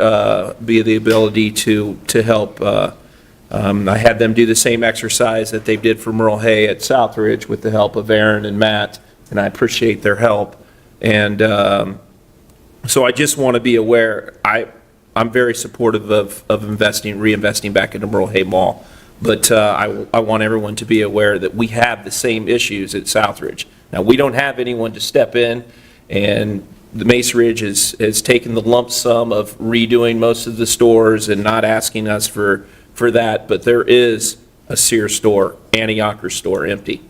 be the ability to help. I had them do the same exercise that they did for Merle Hay at Southridge with the help of Aaron and Matt, and I appreciate their help. And so I just want to be aware, I'm very supportive of reinvesting back into Merle Hay Mall, but I want everyone to be aware that we have the same issues at Southridge. Now, we don't have anyone to step in, and the Mace Ridge has taken the lump sum of redoing most of the stores and not asking us for that, but there is a Sears store and a Yonkers store empty.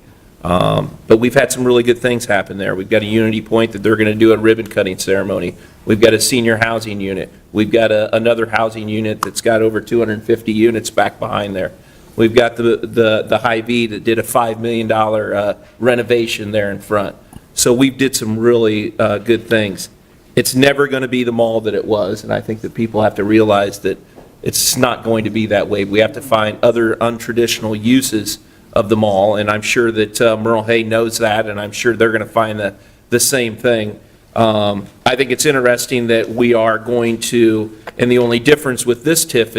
But we've had some really good things happen there. We've got a Unity Point that they're going to do a ribbon cutting ceremony. We've got a senior housing unit. We've got another housing unit that's got over 250 units back behind there. We've got the Hy-Vee that did a $5 million renovation there in front. So we did some really good things. It's never going to be the mall that it was, and I think that people have to realize that it's not going to be that way. We have to find other untraditional uses of the mall, and I'm sure that Merle Hay knows that, and I'm sure they're going to find the same thing. I think it's interesting that we are going to, and the only difference with this TIF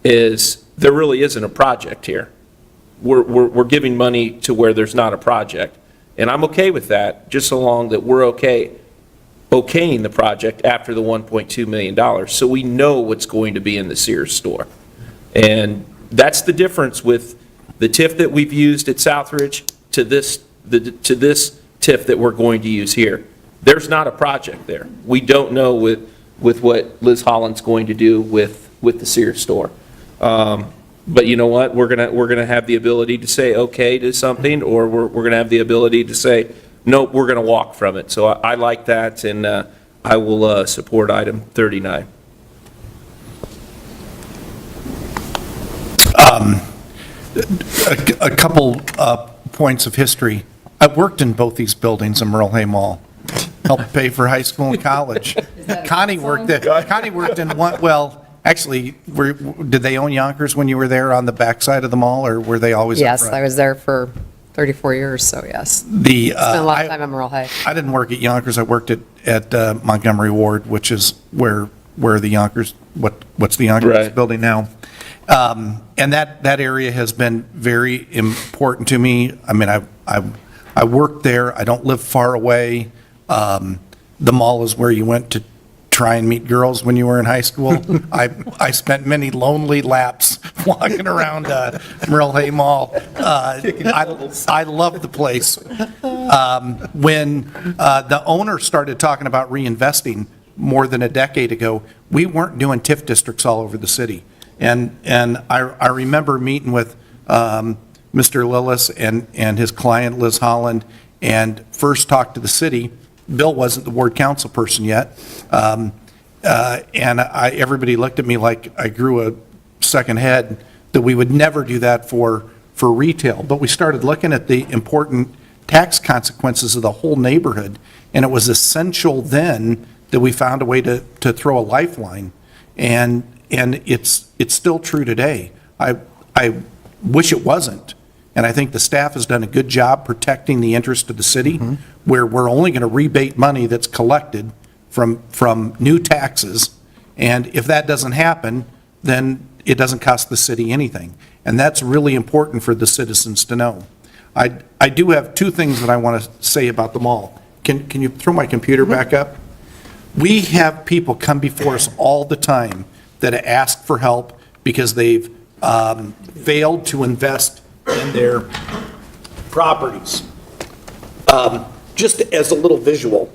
is there really isn't a project here. We're giving money to where there's not a project, and I'm okay with that, just so long that we're okaying the project after the $1.2 million, so we know what's going to be in the Sears store. And that's the difference with the TIF that we've used at Southridge to this TIF that we're going to use here. There's not a project there. We don't know with what Liz Holland's going to do with the Sears store. But you know what? We're gonna have the ability to say okay to something, or we're gonna have the ability to say nope, we're gonna walk from it. So I like that, and I will support item 39. A couple points of history. I worked in both these buildings in Merle Hay Mall, helped pay for high school and college. Connie worked in one, well, actually, did they own Yonkers when you were there on the backside of the mall, or were they always up Yes, front? I was there for 34 years, so yes. Spent a lot of time at Merle Hay. I didn't work at Yonkers. I worked at Montgomery Ward, which is where the Yonkers, what's the Yonkers Right. building now. And that area has been very important to me. I mean, I worked there. I don't live far away. The mall is where you went to try and meet girls when you were in high school. I spent many lonely laps walking around Merle Hay Mall. I love the place. When the owner started talking about reinvesting more than a decade ago, we weren't doing TIF districts all over the city. And I remember meeting with Mr. Lillis and his client, Liz Holland, and first talked to the city. Bill wasn't the ward council person yet. And everybody looked at me like I grew a second head, that we would never do that for retail. But we started looking at the important tax consequences of the whole neighborhood, and it was essential then that we found a way to throw a lifeline. And it's still true today. I wish it wasn't. And I think the staff has done a good job protecting the interest of the city, where we're only going to rebate money that's collected from new taxes. And if that doesn't happen, then it doesn't cost the city anything. And that's really important for the citizens to know. I do have two things that I want to say about the mall. Can you throw my computer back up? We have people come before us all the time that ask for help because they've failed to invest in their properties. Just as a little visual,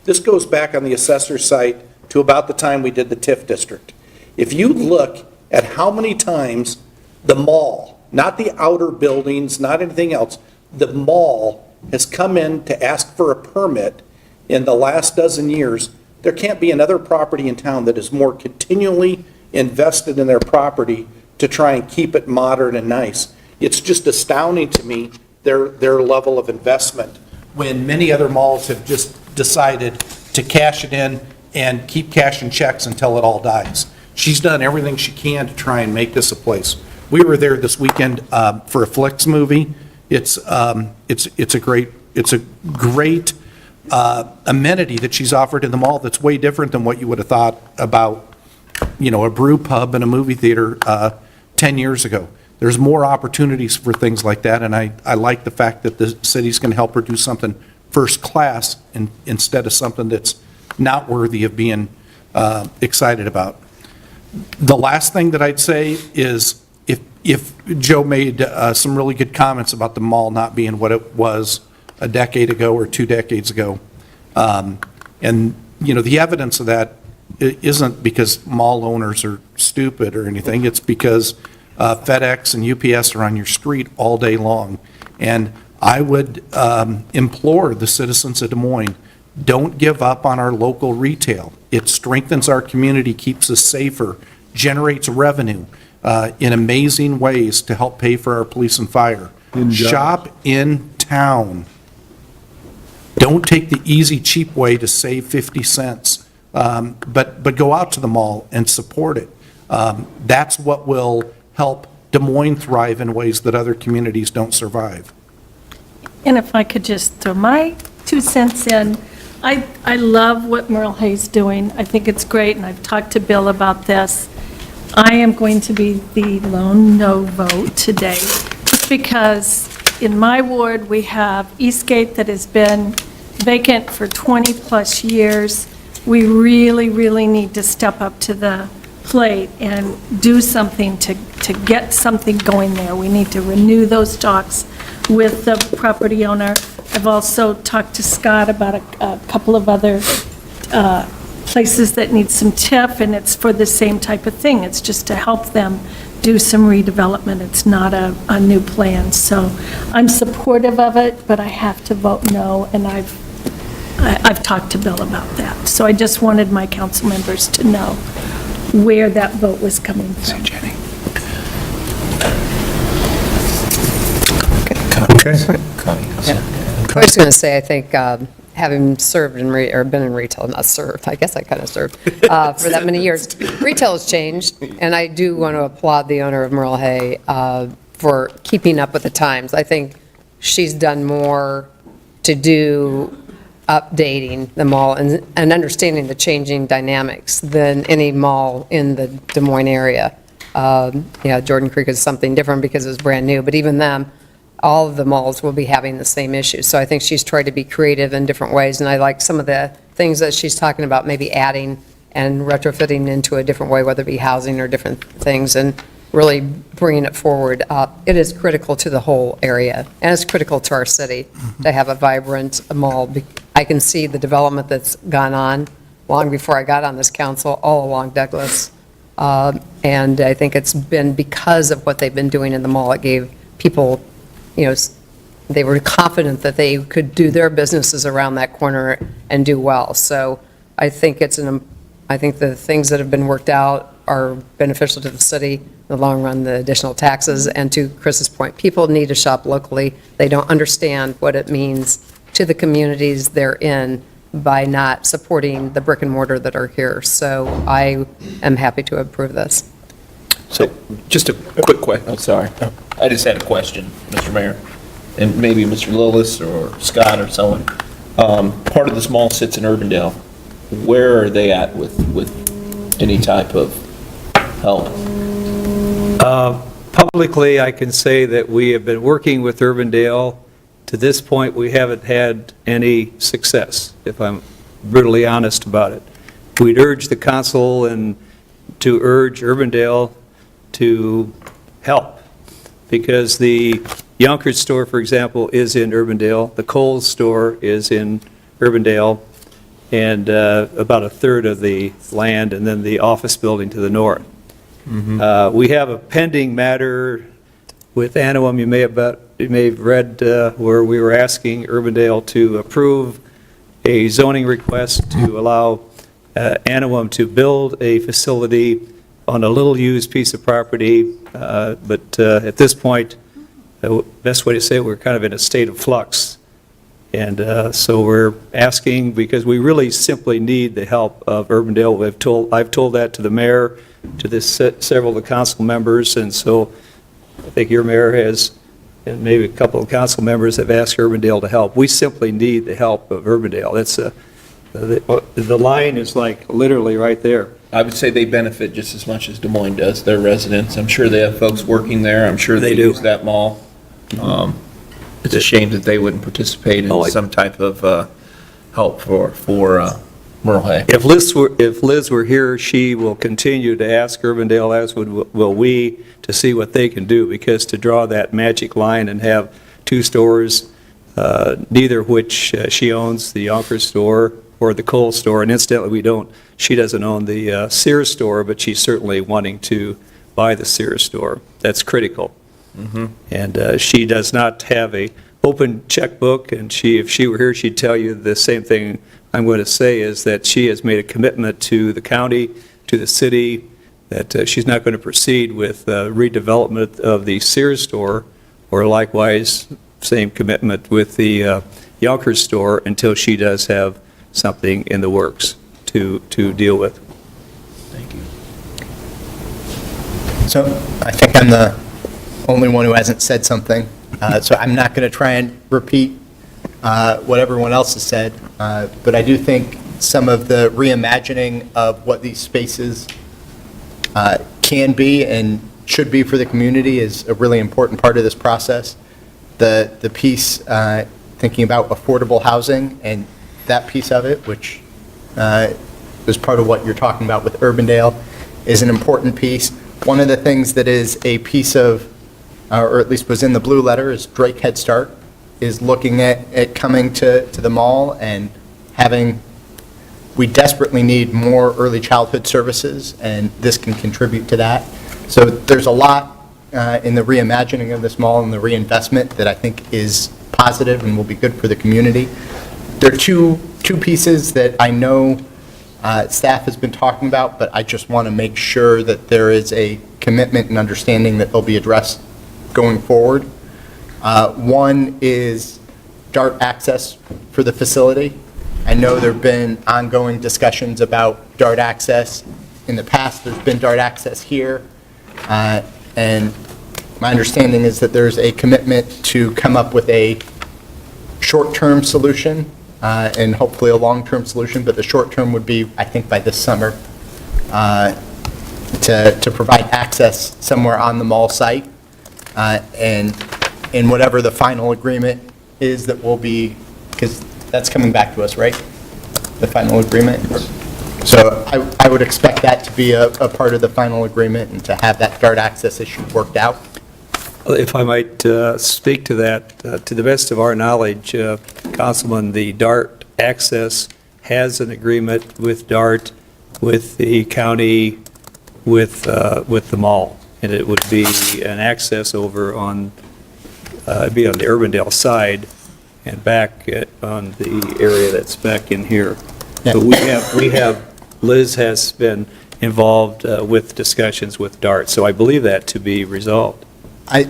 this goes back on the assessor's site to about the time we did the TIF district. If you look at how many times the mall, not the outer buildings, not anything else, the mall has come in to ask for a permit in the last dozen years, there can't be another property in town that is more continually invested in their property to try and keep it modern and nice. It's just astounding to me, their level of investment, when many other malls have just decided to cash it in and keep cashing checks until it all dies. She's done everything she can to try and make this a place. We were there this weekend for a Flicks movie. It's a great amenity that she's offered in the mall that's way different than what you would have thought about, a brew pub and a movie theater 10 years ago. There's more opportunities for things like that, and I like the fact that the city's going to help her do something first class instead of something that's not worthy of being excited about. The last thing that I'd say is if Joe made some really good comments about the mall not being what it was a decade ago or 2 decades ago, and the evidence of that isn't because mall owners are stupid or anything. It's because FedEx and UPS are on your street all day long. And I would implore the citizens of Des Moines, don't give up on our local retail. It strengthens our community, keeps us safer, generates revenue in amazing ways to help pay for our police and fire. Shop in town. Don't take the easy, cheap way to save 50 cents, but go out to the mall and support it. That's what will help Des Moines thrive in ways that other communities don't survive. And if I could just throw my 2 cents in, I love what Merle Hay's doing. I think it's great, and I've talked to Bill about this. I am going to be the lone no vote today, just because in my ward, we have Eastgate that has been vacant for 20-plus years. We really, really need to step up to the plate and do something to get something going there. We need to renew those talks with the property owner. I've also talked to Scott about a couple of other places that need some TIF, and it's for the same type of thing. It's just to help them do some redevelopment. It's not a new plan. So I'm supportive of it, but I have to vote no, and I've talked to Bill about that. So I just wanted my council members to know where that vote was coming from. Okay. I was going to say, I think having served or been in retail, not served, I guess I kind of served, for that many years, retail has changed, and I do want to applaud the owner of Merle Hay for keeping up with the times. I think she's done more to do updating the mall and understanding the changing dynamics than any mall in the Des Moines area. Jordan Creek is something different because it was brand new, but even them, all of the malls will be having the same issues. So I think she's tried to be creative in different ways, and I like some of the things that she's talking about, maybe adding and retrofitting into a different way, whether it be housing or different things, and really bringing it forward. It is critical to the whole area, and it's critical to our city to have a vibrant mall. I can see the development that's gone on long before I got on this council, all along Douglas. And I think it's been because of what they've been doing in the mall. It gave people, they were confident that they could do their businesses around that corner and do well. So I think I think the things that have been worked out are beneficial to the city in the long run, the additional taxes, and to Chris's point, people need to shop locally. They don't understand what it means to the communities they're in by not supporting the brick and mortar that are here. So I am happy to approve this. So, just a quick question, I'm sorry. I just had a question, Mr. Mayor, and maybe Mr. Lillis or Scott or someone. Part of this mall sits in Urbandale. Where are they at with any type of help? Publicly, I can say that we have been working with Urbandale. To this point, we haven't had any success, if I'm brutally honest about it. We'd urge the council and to urge Urbandale to help, because the Yonkers store, for example, is in Urbandale, the Kohl's store is in Urbandale, and about a third of the land, and then the office building to the north. We have a pending matter with Anawam, you may have read, where we were asking Urbandale to approve a zoning request to allow Anawam to build a facility on a little-used piece of property, but at this point, the best way to say it, we're kind of in a state of flux. And so we're asking, because we really simply need the help of Urbandale. I've told that to the mayor, to several of the council members, and so I think your mayor has, and maybe a couple of council members have asked Urbandale to help. We simply need the help of Urbandale. That's the line is like literally right there. I would say they benefit just as much as Des Moines does, their residents. I'm sure they have folks working there. I'm sure they do. use that mall. It's a shame that they wouldn't participate in some type of help for Merle Hay. If Liz were here, she will continue to ask Urbandale, as will we, to see what they can do, because to draw that magic line and have two stores, neither of which she owns, the Yonkers store or the Kohl's store, and incidentally, she doesn't own the Sears store, but she's certainly wanting to buy the Sears store. That's critical. And she does not have a open checkbook, and if she were here, she'd tell you the same thing I'm going to say, is that she has made a commitment to the county, to the city, that she's not going to proceed with redevelopment of the Sears store, or likewise, same commitment with the Yonkers store, until she does have something in the works to deal with. Thank you. So I think I'm the only one who hasn't said something, so I'm not going to try and repeat what everyone else has said, but I do think some of the reimagining of what these spaces can be and should be for the community is a really important part of this process. The piece thinking about affordable housing and that piece of it, which is part of what you're talking about with Urbandale, is an important piece. One of the things that is a piece of, or at least was in the blue letter, is Drake Head Start is looking at coming to the mall and we desperately need more early childhood services, and this can contribute to that. So there's a lot in the reimagining of this mall and the reinvestment that I think is positive and will be good for the community. There are two pieces that I know staff has been talking about, but I just want to make sure that there is a commitment and understanding that they'll be addressed going forward. One is DART access for the facility. I know there have been ongoing discussions about DART access. In the past, there's been DART access here, and my understanding is that there's a commitment to come up with a short-term solution and hopefully a long-term solution, but the short-term would be, I think, by this summer, to provide access somewhere on the mall site, and in whatever the final agreement is that will be, because that's coming back to us, right? The final agreement? So I would expect that to be a part of the final agreement and to have that DART access issue worked out. If I might speak to that, to the best of our knowledge, Councilman, the DART access has an agreement with DART, with the county, with the mall, and it would be an access over on, it'd be on the Urbandale side and back on the area that's back in here. Yeah. But we have, Liz has been involved with discussions with DART, so I believe that to be resolved. To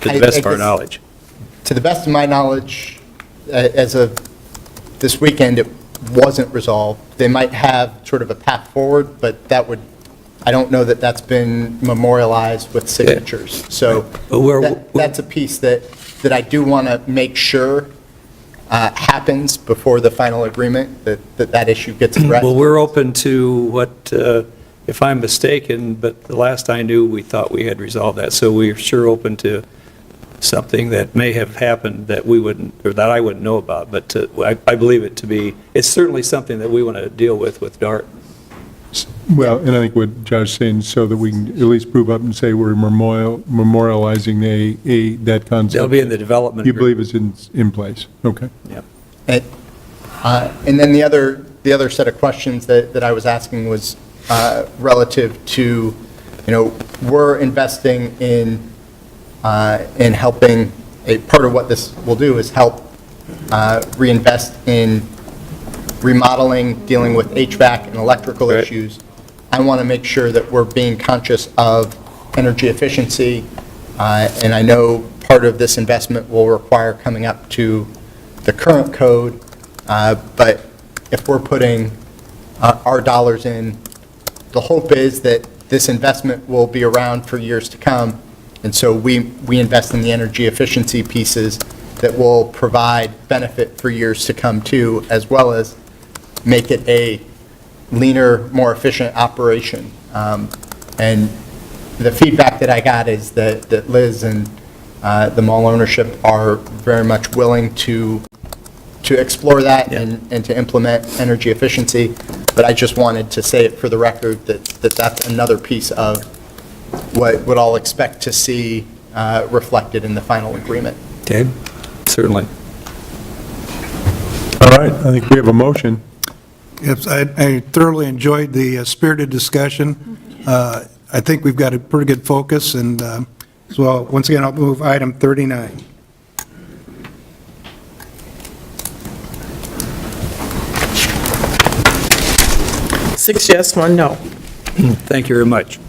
the best of our knowledge. To the best of my knowledge, as of this weekend, it wasn't resolved. They might have sort of a path forward, but that would, I don't know that that's been memorialized with signatures. So that's a piece that I do want to make sure happens before the final agreement, that issue gets addressed. Well, we're open to what, if I'm mistaken, but the last I knew, we thought we had resolved that. So we're sure open to something that may have happened that we wouldn't, or that I wouldn't know about. But I believe it to be, it's certainly something that we want to deal with DART. Well, and I think what Josh's saying, so that we can at least prove up and say we're memorializing that concept. They'll be in the development. You believe it's in place? Okay. Yep. And then the other set of questions that I was asking was relative to, we're investing in helping, part of what this will do is help reinvest in remodeling, dealing with HVAC and electrical issues. I want to make sure that we're being conscious of energy efficiency, and I know part of this investment will require coming up to the current code, but if we're putting our dollars in, the hope is that this investment will be around for years to come, and so we invest in the energy efficiency pieces that will provide benefit for years to come too, as well as make it a leaner, more efficient operation. And the feedback that I got is that Liz and the mall ownership are very much willing to explore that and to implement energy efficiency. But I just wanted to say it for the record that that's another piece of what I'll expect to see reflected in the final agreement. Okay, certainly. All right, I think we have a motion. Yes, I thoroughly enjoyed the spirited discussion. I think we've got a pretty good focus, and so once again, I'll move item 39. Six yes, one no. Thank you very much.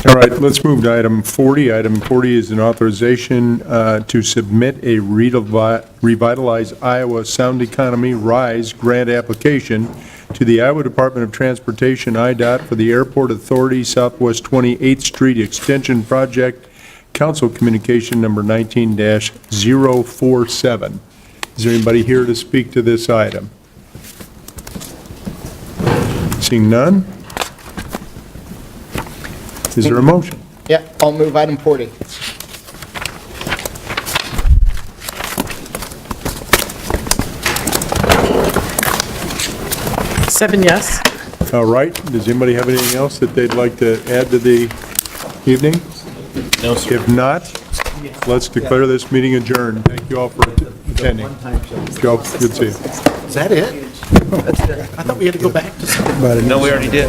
All right, let's move to item 40. Item 40 is an authorization to submit a Revitalize Iowa Sound Economy RISE grant application to the Iowa Department of Transportation, IDOT, for the Airport Authority Southwest 28th Street Extension Project, Council Communication Number 19-047. Is there anybody here to speak to this item? Seeing none? Is there a motion? Yeah, I'll move item 40. Seven yes. All right, does anybody have anything else that they'd like to add to the evening? No, sir. If not, let's declare this meeting adjourned. Thank you all for attending. Joe, good to see you. Is that it? I thought we had to go back to something. No, we already did.